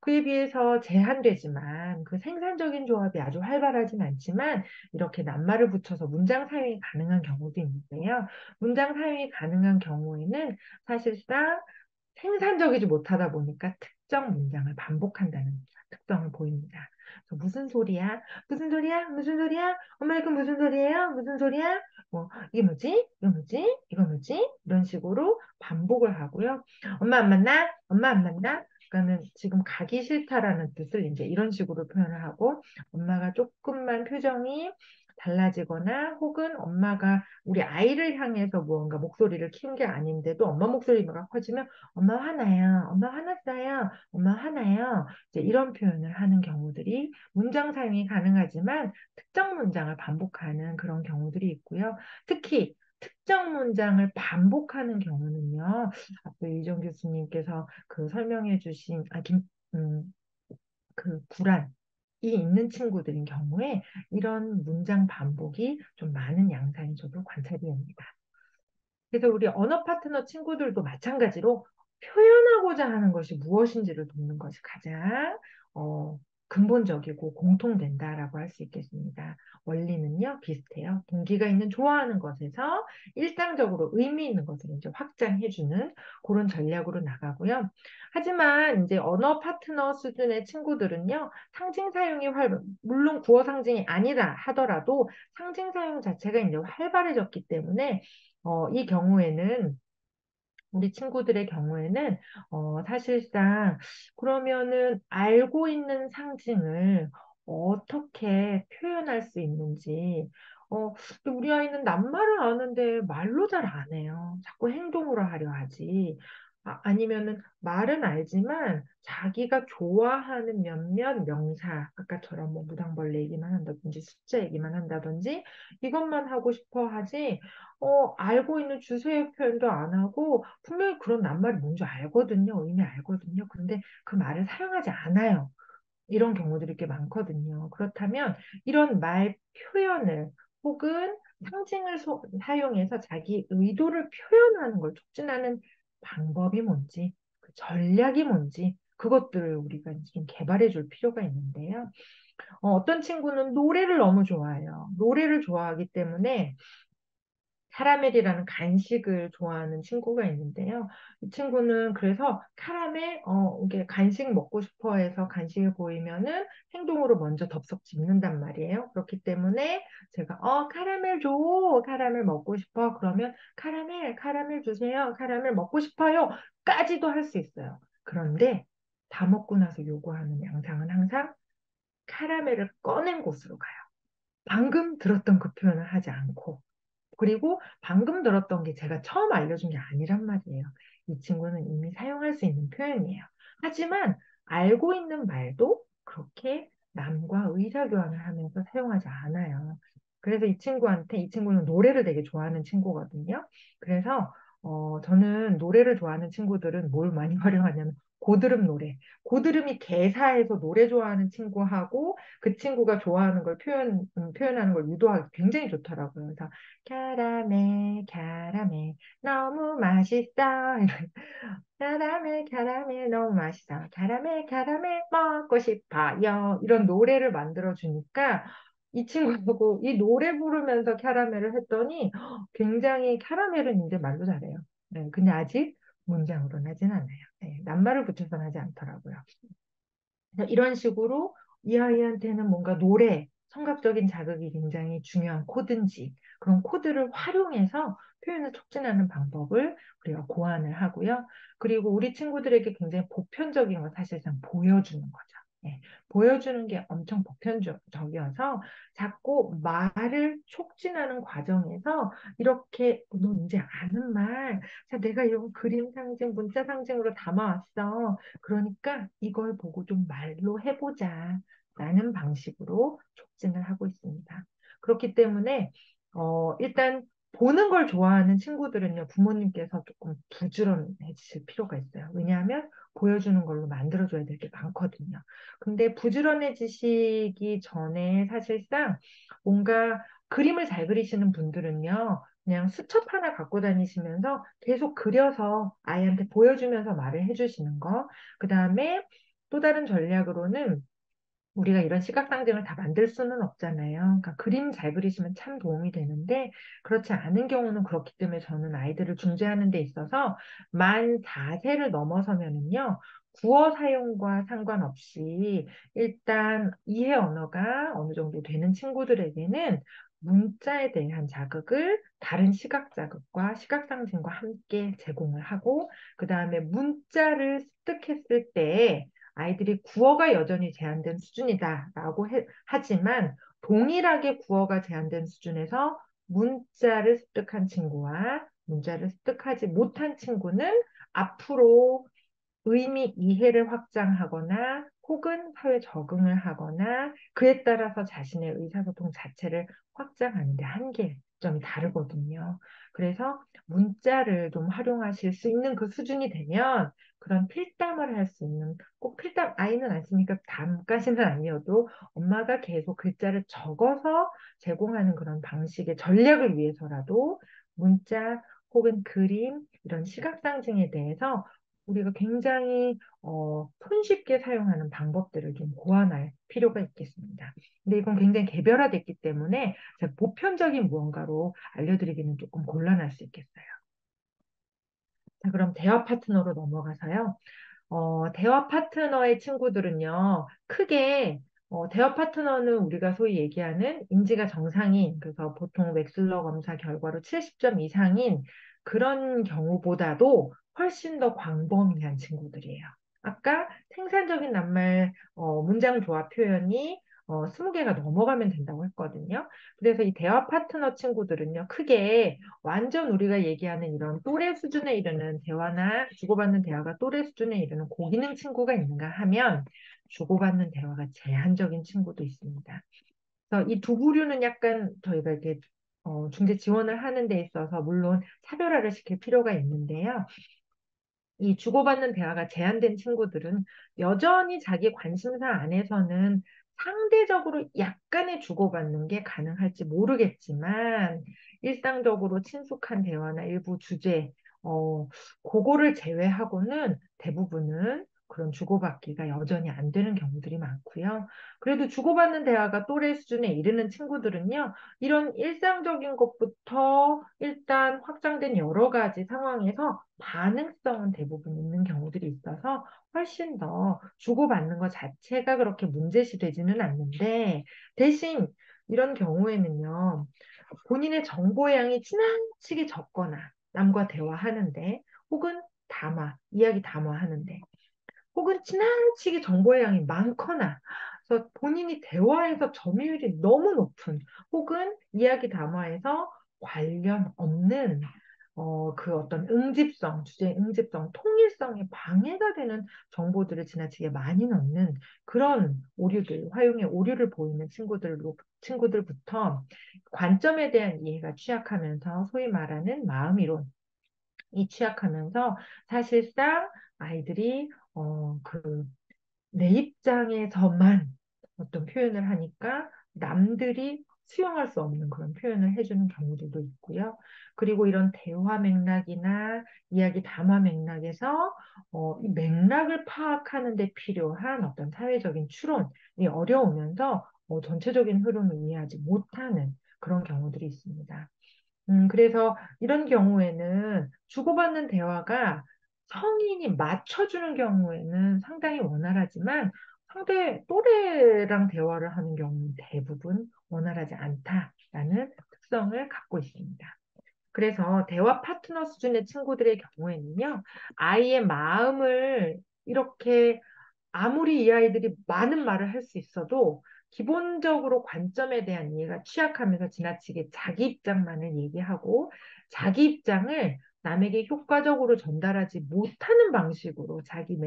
그에 비해서 제한되지만 그 생산적인 조합이 아주 활발하진 않지만 이렇게 낱말을 붙여서 문장 사용이 가능한 경우도 있는데요. 문장 사용이 가능한 경우에는 사실상 생산적이지 못하다 보니까 특정 문장을 반복한다는 특성을 보입니다. 그래서 무슨 소리야? 무슨 소리야? 무슨 소리야? 엄마 이거 무슨 소리예요? 무슨 소리야? 뭐 이게 뭐지? 이거 뭐지? 이거 뭐지? 이런 식으로 반복을 하고요. 엄마 안 만나? 엄마 안 만나? 그러니까는 지금 가기 싫다라는 뜻을 이제 이런 식으로 표현을 하고 엄마가 조금만 표정이 달라지거나 혹은 엄마가 우리 아이를 향해서 무언가 목소리를 키운 게 아닌데도 엄마 목소리가 커지면 엄마 화나요. 엄마 화났어요. 엄마 화나요. 이제 이런 표현을 하는 경우들이 문장 사용이 가능하지만 특정 문장을 반복하는 그런 경우들이 있고요. 특히 특정 문장을 반복하는 경우는요. 앞서 이정 교수님께서 그 설명해 주신 그 불안이 있는 친구들인 경우에 이런 문장 반복이 좀 많은 양상이 저도 관찰이 됩니다. 그래서 우리 언어 파트너 친구들도 마찬가지로 표현하고자 하는 것이 무엇인지를 돕는 것이 가장 어, 근본적이고 공통된다라고 할 수 있겠습니다. 원리는요, 비슷해요. 동기가 있는 좋아하는 것에서 일상적으로 의미 있는 것을 이제 확장해주는 그런 전략으로 나가고요. 하지만 이제 언어 파트너 수준의 친구들은요, 상징 사용이 물론 구어 상징이 아니다 하더라도 상징 사용 자체가 이제 활발해졌기 때문에 이 경우에는 우리 친구들의 경우에는 사실상 그러면은 알고 있는 상징을 어떻게 표현할 수 있는지 근데 우리 아이는 낱말을 아는데 말로 잘 안 해요. 자꾸 행동으로 하려 하지. 아니면은 말은 알지만 자기가 좋아하는 몇몇 명사, 아까처럼 뭐 무당벌레 얘기만 한다든지 숫자 얘기만 한다든지 이것만 하고 싶어 하지 알고 있는 주제의 표현도 안 하고 분명히 그런 낱말이 뭔지 알거든요. 의미 알거든요. 근데 그 말을 사용하지 않아요. 이런 경우들이 꽤 많거든요. 그렇다면 이런 말 표현을 혹은 상징을 사용해서 자기 의도를 표현하는 걸 촉진하는 방법이 뭔지, 그 전략이 뭔지, 그것들을 우리가 이제 좀 개발해 줄 필요가 있는데요. 어떤 친구는 노래를 너무 좋아해요. 노래를 좋아하기 때문에 카라멜이라는 간식을 좋아하는 친구가 있는데요. 이 친구는 그래서 카라멜, 이게 간식 먹고 싶어 해서 간식이 보이면은 행동으로 먼저 덥석 짚는단 말이에요. 그렇기 때문에 제가, 카라멜 줘. 카라멜 먹고 싶어. 그러면 카라멜 주세요. 카라멜 먹고 싶어요. 까지도 할 수 있어요. 그런데 다 먹고 나서 요구하는 양상은 항상 카라멜을 꺼낸 곳으로 가요. 방금 들었던 그 표현을 하지 않고. 그리고 방금 들었던 게 제가 처음 알려준 게 아니란 말이에요. 이 친구는 이미 사용할 수 있는 표현이에요. 하지만 알고 있는 말도 그렇게 남과 의사교환을 하면서 사용하지 않아요. 그래서 이 친구는 노래를 되게 좋아하는 친구거든요. 그래서 저는 노래를 좋아하는 친구들은 뭘 많이 활용하냐면 고드름 노래. 고드름이 개사해서 노래 좋아하는 친구하고 그 친구가 좋아하는 걸 표현하는 걸 유도하기 굉장히 좋더라고요. 그래서 캐러멜, 너무 맛있어. 캐러멜, 너무 맛있어. 캐러멜, 먹고 싶어요. 이런 노래를 만들어주니까 이 친구하고 이 노래 부르면서 캐러멜을 했더니 굉장히 캐러멜은 이제 말로 잘해요. 네, 근데 아직 문장으로는 하진 않아요. 네, 낱말을 붙여서는 하지 않더라고요. 그래서 이런 식으로 이 아이한테는 뭔가 노래, 청각적인 자극이 굉장히 중요한 코드인지 그런 코드를 활용해서 표현을 촉진하는 방법을 우리가 고안을 하고요. 그리고 우리 친구들에게 굉장히 보편적인 건 사실상 보여주는 거죠. 예, 보여주는 게 엄청 보편적이어서 자꾸 말을 촉진하는 과정에서 이렇게 너 이제 아는 말, 자, 내가 이런 그림 상징, 문자 상징으로 담아왔어. 그러니까 이걸 보고 좀 말로 해보자 라는 방식으로 촉진을 하고 있습니다. 그렇기 때문에 일단 보는 걸 좋아하는 친구들은요, 부모님께서 조금 부지런해지실 필요가 있어요. 왜냐하면 보여주는 걸로 만들어줘야 될 게 많거든요. 근데 부지런해지시기 전에 사실상 뭔가 그림을 잘 그리시는 분들은요, 그냥 수첩 하나 갖고 다니시면서 계속 그려서 아이한테 보여주면서 말을 해주시는 거. 그 다음에 또 다른 전략으로는 우리가 이런 시각 상징을 다 만들 수는 없잖아요. 그러니까 그림 잘 그리시면 참 도움이 되는데 그렇지 않은 경우는 그렇기 때문에 저는 아이들을 중재하는 데 있어서 만 4세를 넘어서면은요. 구어 사용과 상관없이 일단 이해 언어가 어느 정도 되는 친구들에게는 문자에 대한 자극을 다른 시각 자극과 시각 상징과 함께 제공을 하고 그 다음에 문자를 습득했을 때 아이들이 구어가 여전히 제한된 수준이다라고 하지만 동일하게 구어가 제한된 수준에서 문자를 습득한 친구와 문자를 습득하지 못한 친구는 앞으로 의미 이해를 확장하거나 혹은 사회 적응을 하거나 그에 따라서 자신의 의사소통 자체를 확장하는 데 한계점이 다르거든요. 그래서 문자를 좀 활용하실 수 있는 그 수준이 되면 그런 필담을 할 수 있는 꼭 필담 아이는 안 쓰니까 담까지는 아니어도 엄마가 계속 글자를 적어서 제공하는 그런 방식의 전략을 위해서라도 문자 혹은 그림 이런 시각 상징에 대해서 우리가 굉장히 손쉽게 사용하는 방법들을 좀 고안할 필요가 있겠습니다. 근데 이건 굉장히 개별화됐기 때문에 제가 보편적인 무언가로 알려드리기는 조금 곤란할 수 있겠어요. 자, 그럼 대화 파트너로 넘어가서요. 대화 파트너의 친구들은요, 크게, 대화 파트너는 우리가 소위 얘기하는 인지가 정상인, 그래서 보통 웩슬러 검사 결과로 70점 이상인 그런 경우보다도 훨씬 더 광범위한 친구들이에요. 아까 생산적인 낱말, 문장 조합 표현이 20개가 넘어가면 된다고 했거든요. 그래서 이 대화 파트너 친구들은요, 크게 완전 우리가 얘기하는 이런 또래 수준에 이르는 대화나 주고받는 대화가 또래 수준에 이르는 고기능 친구가 있는가 하면 주고받는 대화가 제한적인 친구도 있습니다. 그래서 이 두 부류는 약간 저희가 이렇게 중재 지원을 하는 데 있어서 물론 차별화를 시킬 필요가 있는데요. 이 주고받는 대화가 제한된 친구들은 여전히 자기 관심사 안에서는 상대적으로 약간의 주고받는 게 가능할지 모르겠지만 일상적으로 친숙한 대화나 일부 주제, 그거를 제외하고는 대부분은 그런 주고받기가 여전히 안 되는 경우들이 많고요. 그래도 주고받는 대화가 또래 수준에 이르는 친구들은요, 이런 일상적인 것부터 일단 확장된 여러 가지 상황에서 반응성은 대부분 있는 경우들이 있어서 훨씬 더 주고받는 것 자체가 그렇게 문제시 되지는 않는데 대신 이런 경우에는요, 본인의 정보의 양이 지나치게 적거나 남과 대화하는데 혹은 이야기 담화하는데 혹은 지나치게 정보의 양이 많거나, 그래서 본인이 대화에서 점유율이 너무 높은, 혹은 이야기 담화에서 관련 없는, 그 어떤 주제 응집성, 통일성에 방해가 되는 정보들을 지나치게 많이 넣는 그런 활용의 오류를 보이는 친구들부터 관점에 대한 이해가 취약하면서 소위 말하는 마음이론, 이 취약하면서 사실상 아이들이 내 입장에서만 어떤 표현을 하니까 남들이 수용할 수 없는 그런 표현을 해주는 경우들도 있고요. 그리고 이런 대화 맥락이나 이야기 담화 맥락에서 이 맥락을 파악하는 데 필요한 어떤 사회적인 추론이 어려우면서 전체적인 흐름을 이해하지 못하는 그런 경우들이 있습니다. 그래서 이런 경우에는 주고받는 대화가 성인이 맞춰주는 경우에는 상당히 원활하지만 상대 또래랑 대화를 하는 경우는 대부분 원활하지 않다라는 특성을 갖고 있습니다. 그래서 대화 파트너 수준의 친구들의 경우에는요, 아이의 마음을 이렇게 아무리 이 아이들이 많은 말을 할 수 있어도 기본적으로 관점에 대한 이해가 취약하면서 지나치게 자기 입장만을 얘기하고 자기 입장을 남에게 효과적으로 전달하지 못하는 방식으로 자기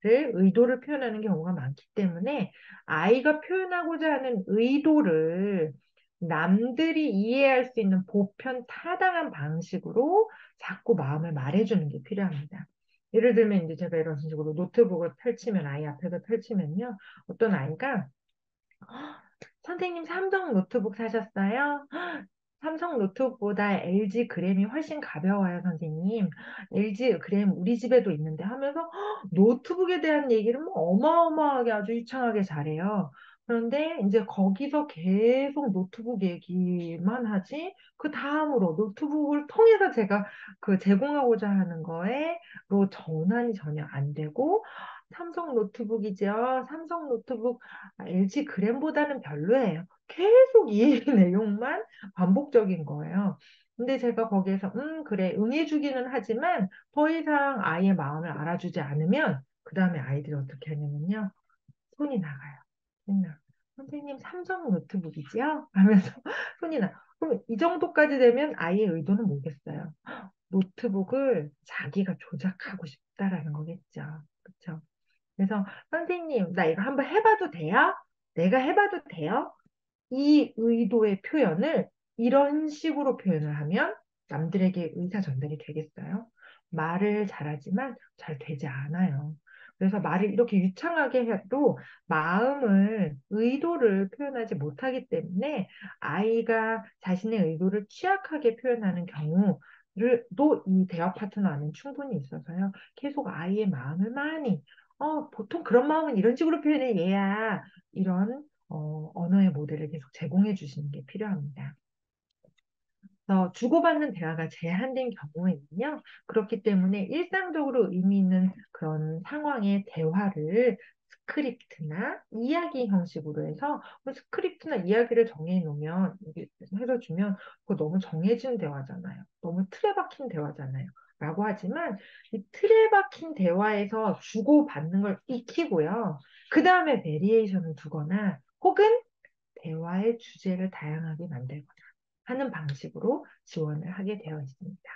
의도를 표현하는 경우가 많기 때문에 아이가 표현하고자 하는 의도를 남들이 이해할 수 있는 보편 타당한 방식으로 자꾸 마음을 말해주는 게 필요합니다. 예를 들면 이제 제가 이런 식으로 노트북을 펼치면 아이 앞에서 펼치면요. 어떤 아이가 선생님 삼성 노트북 사셨어요? 삼성 노트북보다 LG 그램이 훨씬 가벼워요, 선생님. LG 그램 우리 집에도 있는데 하면서 노트북에 대한 얘기를 뭐 어마어마하게 아주 유창하게 잘해요. 그런데 이제 거기서 계속 노트북 얘기만 하지, 그 다음으로 노트북을 통해서 제가 그 제공하고자 하는 거에로 전환이 전혀 안 되고, 삼성 노트북이죠. 삼성 노트북 LG 그램보다는 별로예요. 계속 이 내용만 반복적인 거예요. 근데 제가 거기에서, 그래, 응해주기는 하지만 더 이상 아이의 마음을 알아주지 않으면, 그 다음에 아이들이 어떻게 하냐면요. 손이 나가요. 맨날. 선생님, 삼성 노트북이지요? 하면서 손이 나. 그럼 이 정도까지 되면 아이의 의도는 뭐겠어요? 노트북을 자기가 조작하고 싶다라는 거겠죠. 그렇죠? 그래서 선생님, 나 이거 한번 해봐도 돼요? 내가 해봐도 돼요? 이 의도의 표현을 이런 식으로 표현을 하면 남들에게 의사 전달이 되겠어요? 말을 잘하지만 잘 되지 않아요. 그래서 말을 이렇게 유창하게 해도 의도를 표현하지 못하기 때문에 아이가 자신의 의도를 취약하게 표현하는 경우 또 이 대화 파트너 안에 충분히 있어서요. 계속 아이의 마음을 많이, 보통 그런 마음은 이런 식으로 표현해, 얘야. 이런, 언어의 모델을 계속 제공해 주시는 게 필요합니다. 주고받는 대화가 제한된 경우에는요, 그렇기 때문에 일상적으로 의미 있는 그런 상황의 대화를 스크립트나 이야기 형식으로 해서 그 스크립트나 이야기를 정해 놓으면, 해서 주면 그거 너무 정해진 대화잖아요. 너무 틀에 박힌 대화잖아요. 라고 하지만 이 틀에 박힌 대화에서 주고받는 걸 익히고요. 그 다음에 베리에이션을 두거나 혹은 대화의 주제를 다양하게 만들거나 하는 방식으로 지원을 하게 되어 있습니다.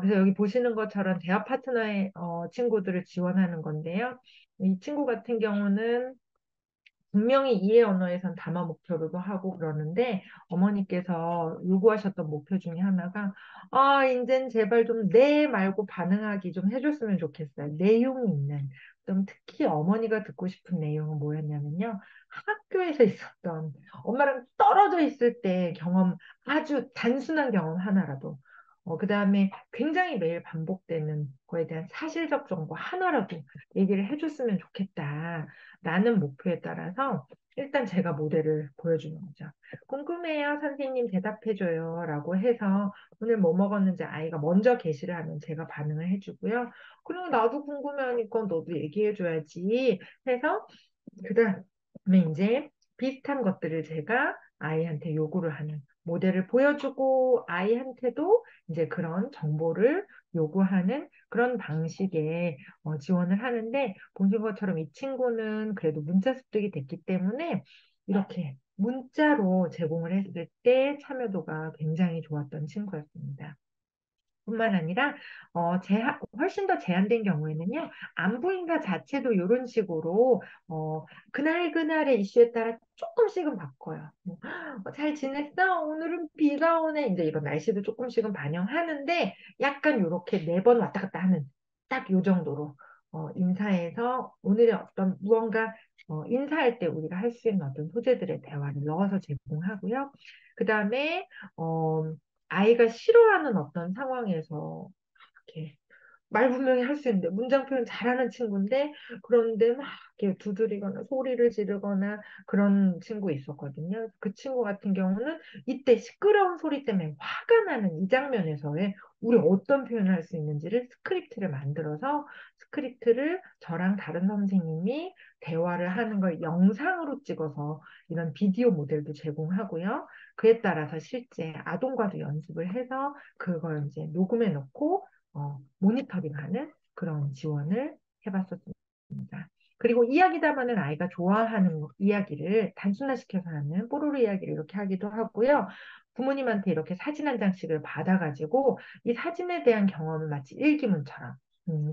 그래서 여기 보시는 것처럼 대화 파트너의 친구들을 지원하는 건데요. 이 친구 같은 경우는 분명히 이해 언어에선 담화 목표로도 하고 그러는데 어머니께서 요구하셨던 목표 중에 하나가 이젠 제발 좀 네 말고 반응하기 좀 해줬으면 좋겠어요. 내용이 있는 좀 특히 어머니가 듣고 싶은 내용은 뭐였냐면요. 학교에서 있었던 엄마랑 떨어져 있을 때 경험 아주 단순한 경험 하나라도 그다음에 굉장히 매일 반복되는 거에 대한 사실적 정보 하나라도 얘기를 해줬으면 좋겠다라는 목표에 따라서 일단 제가 모델을 보여주는 거죠. 궁금해요, 선생님 대답해줘요 라고 해서 오늘 뭐 먹었는지 아이가 먼저 게시를 하면 제가 반응을 해주고요. 그리고 나도 궁금해하니까 너도 얘기해줘야지 해서 그다음에 이제 비슷한 것들을 제가 아이한테 요구를 하는 모델을 보여주고 아이한테도 이제 그런 정보를 요구하는 그런 방식의 지원을 하는데 보신 것처럼 이 친구는 그래도 문자 습득이 됐기 때문에 이렇게 문자로 제공을 했을 때 참여도가 굉장히 좋았던 친구였습니다. 뿐만 아니라 훨씬 더 제한된 경우에는요. 안부 인사 자체도 이런 식으로 그날 그날의 이슈에 따라 조금씩은 바꿔요. 잘 지냈어? 오늘은 비가 오네. 이제 이런 날씨도 조금씩은 반영하는데 약간 이렇게 네 번 왔다 갔다 하는 딱 요 정도로 인사해서 오늘의 어떤 무언가 인사할 때 우리가 할 수 있는 어떤 소재들의 대화를 넣어서 제공하고요. 그 다음에 아이가 싫어하는 어떤 상황에서 이렇게 말 분명히 할 수 있는데 문장 표현 잘하는 친구인데 그런데 막 이렇게 두드리거나 소리를 지르거나 그런 친구 있었거든요. 그 친구 같은 경우는 이때 시끄러운 소리 때문에 화가 나는 이 장면에서의 우리 어떤 표현을 할 수 있는지를 스크립트를 만들어서 스크립트를 저랑 다른 선생님이 대화를 하는 걸 영상으로 찍어서 이런 비디오 모델도 제공하고요. 그에 따라서 실제 아동과도 연습을 해서 그걸 이제 녹음해 놓고 모니터링하는 그런 지원을 해봤었습니다. 그리고 이야기 담아는 아이가 좋아하는 이야기를 단순화시켜서 하는 뽀로로 이야기를 이렇게 하기도 하고요. 부모님한테 이렇게 사진 한 장씩을 받아가지고 이 사진에 대한 경험을 마치 일기문처럼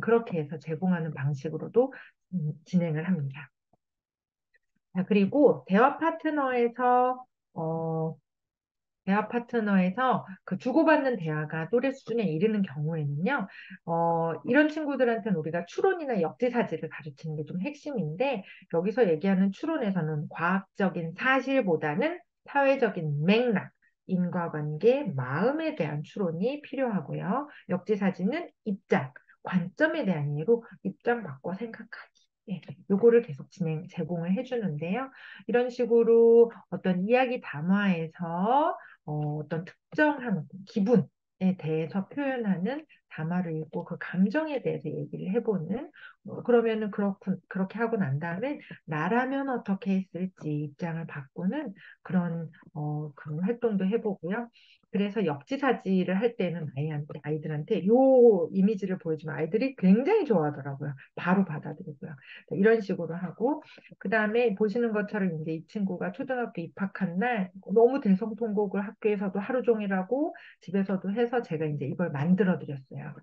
그렇게 해서 제공하는 방식으로도 진행을 합니다. 자, 그리고 어, 대화 파트너에서 그 주고받는 대화가 또래 수준에 이르는 경우에는요, 이런 친구들한테는 우리가 추론이나 역지사지를 가르치는 게 좀 핵심인데, 여기서 얘기하는 추론에서는 과학적인 사실보다는 사회적인 맥락, 인과관계, 마음에 대한 추론이 필요하고요. 역지사지는 입장, 관점에 대한 이해로 입장 바꿔 생각하기. 예, 요거를 계속 제공을 해주는데요. 이런 식으로 어떤 이야기 담화에서 어떤 특정한 기분에 대해서 표현하는 담화를 읽고 그 감정에 대해서 얘기를 해보는 그러면은 그렇게 하고 난 다음에 나라면 어떻게 했을지 입장을 바꾸는 그런 활동도 해보고요. 그래서 역지사지를 할 때는 아이들한테 요 이미지를 보여주면 아이들이 굉장히 좋아하더라고요. 바로 받아들이고요. 이런 식으로 하고 그 다음에 보시는 것처럼 이제 이 친구가 초등학교 입학한 날 너무 대성통곡을 학교에서도 하루 종일 하고 집에서도 해서 제가 이제 이걸 만들어 드렸어요.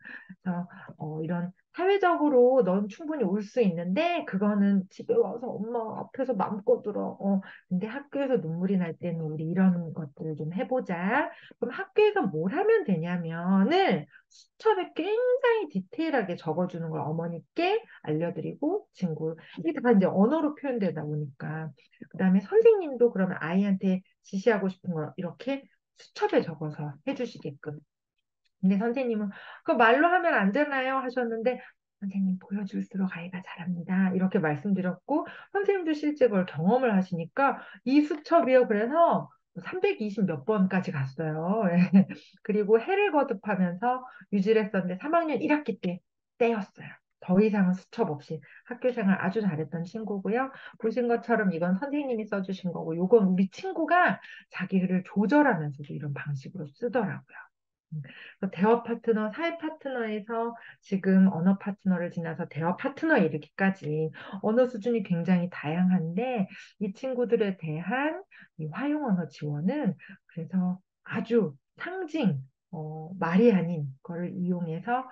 그래서 이런 사회적으로 넌 충분히 울 수 있는데 그거는 집에 와서 엄마 앞에서 마음껏 울어. 근데 학교에서 눈물이 날 때는 우리 이런 것들을 좀 해보자. 그럼 학교에서 뭘 하면 되냐면은 수첩에 굉장히 디테일하게 적어주는 걸 어머니께 알려드리고 친구 이게 다 이제 언어로 표현되다 보니까 그다음에 선생님도 그러면 아이한테 지시하고 싶은 걸 이렇게 수첩에 적어서 해주시게끔 근데 선생님은 그 말로 하면 안 되나요? 하셨는데 선생님 보여줄수록 아이가 잘합니다. 이렇게 말씀드렸고 선생님도 실제 그걸 경험을 하시니까 이 수첩이요. 그래서 320 몇 번까지 갔어요. 예. 그리고 해를 거듭하면서 유지를 했었는데 3학년 1학기 때 떼었어요. 더 이상은 수첩 없이 학교 생활 아주 잘했던 친구고요. 보신 것처럼 이건 선생님이 써주신 거고, 요건 우리 친구가 자기를 조절하면서도 이런 방식으로 쓰더라고요. 그래서 대화 파트너, 사회 파트너에서 지금 언어 파트너를 지나서 대화 파트너에 이르기까지 언어 수준이 굉장히 다양한데 이 친구들에 대한 이 활용 언어 지원은 그래서 아주 상징, 말이 아닌 거를 이용해서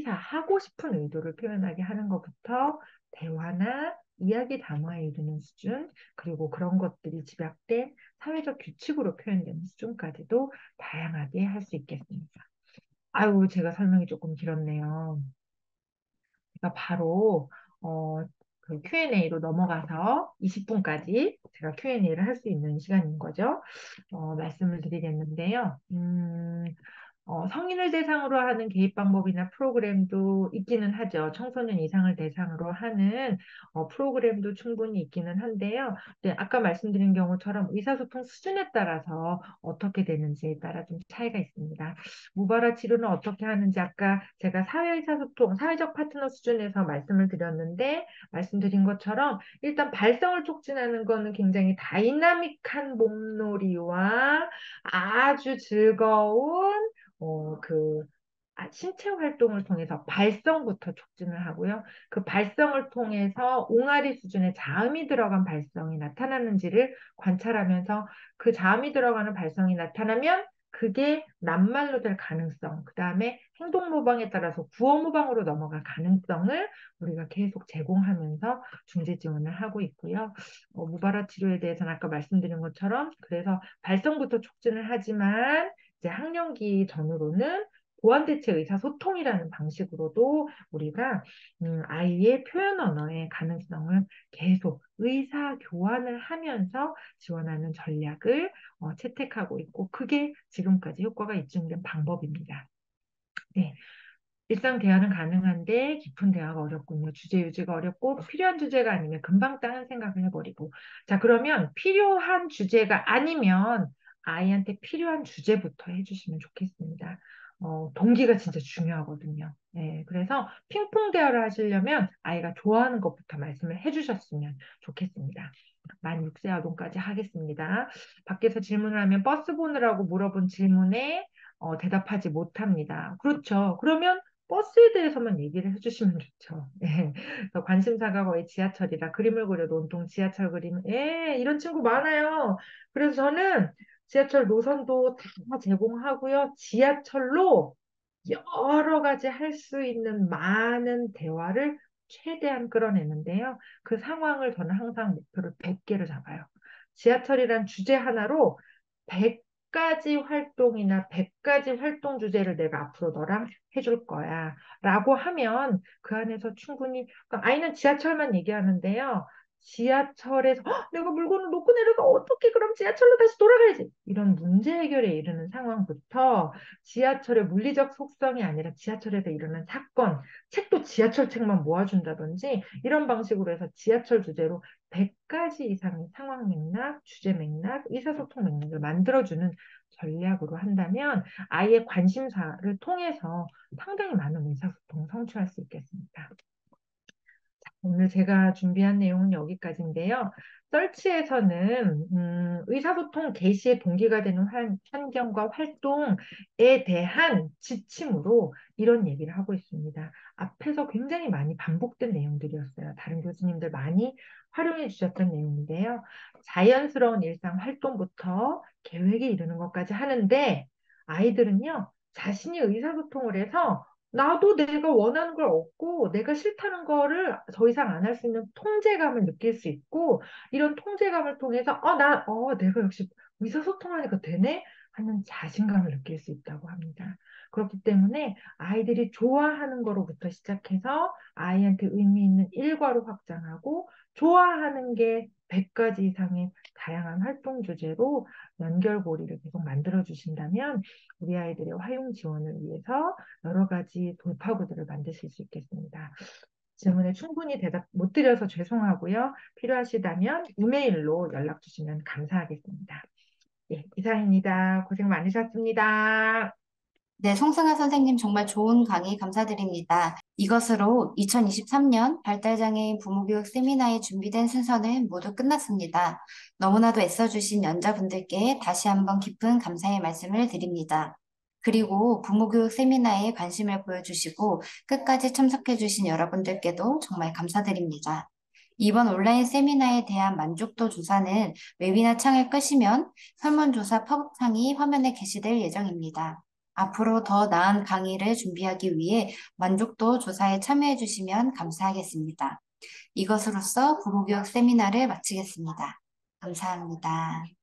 하고 싶은 의도를 표현하게 하는 것부터 대화나 이야기 담화에 이르는 수준, 그리고 그런 것들이 집약된 사회적 규칙으로 표현되는 수준까지도 다양하게 할 수 있겠습니다. 아유, 제가 설명이 조금 길었네요. 제가 바로 그 Q&A로 넘어가서 20분까지 제가 Q&A를 할 수 있는 시간인 거죠. 말씀을 드리겠는데요. 성인을 대상으로 하는 개입 방법이나 프로그램도 있기는 하죠. 청소년 이상을 대상으로 하는 프로그램도 충분히 있기는 한데요. 네, 아까 말씀드린 경우처럼 의사소통 수준에 따라서 어떻게 되는지에 따라 좀 차이가 있습니다. 무발화 치료는 어떻게 하는지 아까 제가 사회의사소통, 사회적 파트너 수준에서 말씀을 드렸는데 말씀드린 것처럼 일단 발성을 촉진하는 거는 굉장히 다이나믹한 몸놀이와 아주 즐거운 신체 활동을 통해서 발성부터 촉진을 하고요. 그 발성을 통해서 옹알이 수준의 자음이 들어간 발성이 나타나는지를 관찰하면서 그 자음이 들어가는 발성이 나타나면 그게 낱말로 될 가능성, 그 다음에 행동 모방에 따라서 구어 모방으로 넘어갈 가능성을 우리가 계속 제공하면서 중재 지원을 하고 있고요. 무발화 치료에 대해서는 아까 말씀드린 것처럼 그래서 발성부터 촉진을 하지만 이제 학령기 전후로는 보완대체 의사소통이라는 방식으로도 우리가 아이의 표현 언어의 가능성을 계속 의사 교환을 하면서 지원하는 전략을 채택하고 있고 그게 지금까지 효과가 입증된 방법입니다. 네. 일상 대화는 가능한데 깊은 대화가 어렵군요. 주제 유지가 어렵고 필요한 주제가 아니면 금방 따는 생각을 해버리고. 자, 그러면 필요한 주제가 아니면 아이한테 필요한 주제부터 해주시면 좋겠습니다. 동기가 진짜 중요하거든요. 네, 그래서 핑퐁 대화를 하시려면 아이가 좋아하는 것부터 말씀을 해주셨으면 좋겠습니다. 만 6세 아동까지 하겠습니다. 밖에서 질문을 하면 버스 보느라고 물어본 질문에 대답하지 못합니다. 그렇죠. 그러면 버스에 대해서만 얘기를 해주시면 좋죠. 예. 그래서 관심사가 거의 지하철이라 그림을 그려도 온통 지하철 그림. 예, 이런 친구 많아요. 그래서 저는 지하철 노선도 다 제공하고요. 지하철로 여러 가지 할 수 있는 많은 대화를 최대한 끌어내는데요. 그 상황을 저는 항상 목표를 100개를 잡아요. 지하철이란 주제 하나로 100가지 활동이나 100가지 활동 주제를 내가 앞으로 너랑 해줄 거야. 라고 하면 그 안에서 충분히, 그러니까 아이는 지하철만 얘기하는데요. 지하철에서 내가 물건을 놓고 내려가 어떻게 그럼 지하철로 다시 돌아가야지. 이런 문제 해결에 이르는 상황부터 지하철의 물리적 속성이 아니라 지하철에서 일어난 사건, 책도 지하철 책만 모아준다든지 이런 방식으로 해서 지하철 주제로 100가지 이상의 상황 맥락, 주제 맥락, 의사소통 맥락을 만들어주는 전략으로 한다면 아이의 관심사를 통해서 상당히 많은 의사소통을 성취할 수 있겠습니다. 오늘 제가 준비한 내용은 여기까지인데요. 설치에서는 의사소통 개시의 동기가 되는 환경과 활동에 대한 지침으로 이런 얘기를 하고 있습니다. 앞에서 굉장히 많이 반복된 내용들이었어요. 다른 교수님들 많이 활용해 주셨던 내용인데요. 자연스러운 일상 활동부터 계획에 이르는 것까지 하는데 아이들은요, 자신이 의사소통을 해서 나도 내가 원하는 걸 얻고 내가 싫다는 거를 더 이상 안 할 수 있는 통제감을 느낄 수 있고 이런 통제감을 통해서 내가 역시 의사소통하니까 되네 하는 자신감을 느낄 수 있다고 합니다. 그렇기 때문에 아이들이 좋아하는 거로부터 시작해서 아이한테 의미 있는 일과로 확장하고 좋아하는 게 100가지 이상의 다양한 활동 주제로 연결고리를 계속 만들어 주신다면 우리 아이들의 화용 지원을 위해서 여러 가지 돌파구들을 만드실 수 있겠습니다. 질문에 충분히 대답 못 드려서 죄송하고요. 필요하시다면 이메일로 연락 주시면 감사하겠습니다. 예, 이상입니다. 고생 많으셨습니다. 네, 송승아 선생님 정말 좋은 강의 감사드립니다. 이것으로 2023년 발달장애인 부모교육 세미나에 준비된 순서는 모두 끝났습니다. 너무나도 애써주신 연자분들께 다시 한번 깊은 감사의 말씀을 드립니다. 그리고 부모교육 세미나에 관심을 보여주시고 끝까지 참석해주신 여러분들께도 정말 감사드립니다. 이번 온라인 세미나에 대한 만족도 조사는 웨비나 창을 끄시면 설문조사 팝업창이 화면에 게시될 예정입니다. 앞으로 더 나은 강의를 준비하기 위해 만족도 조사에 참여해 주시면 감사하겠습니다. 이것으로써 부모교육 세미나를 마치겠습니다. 감사합니다.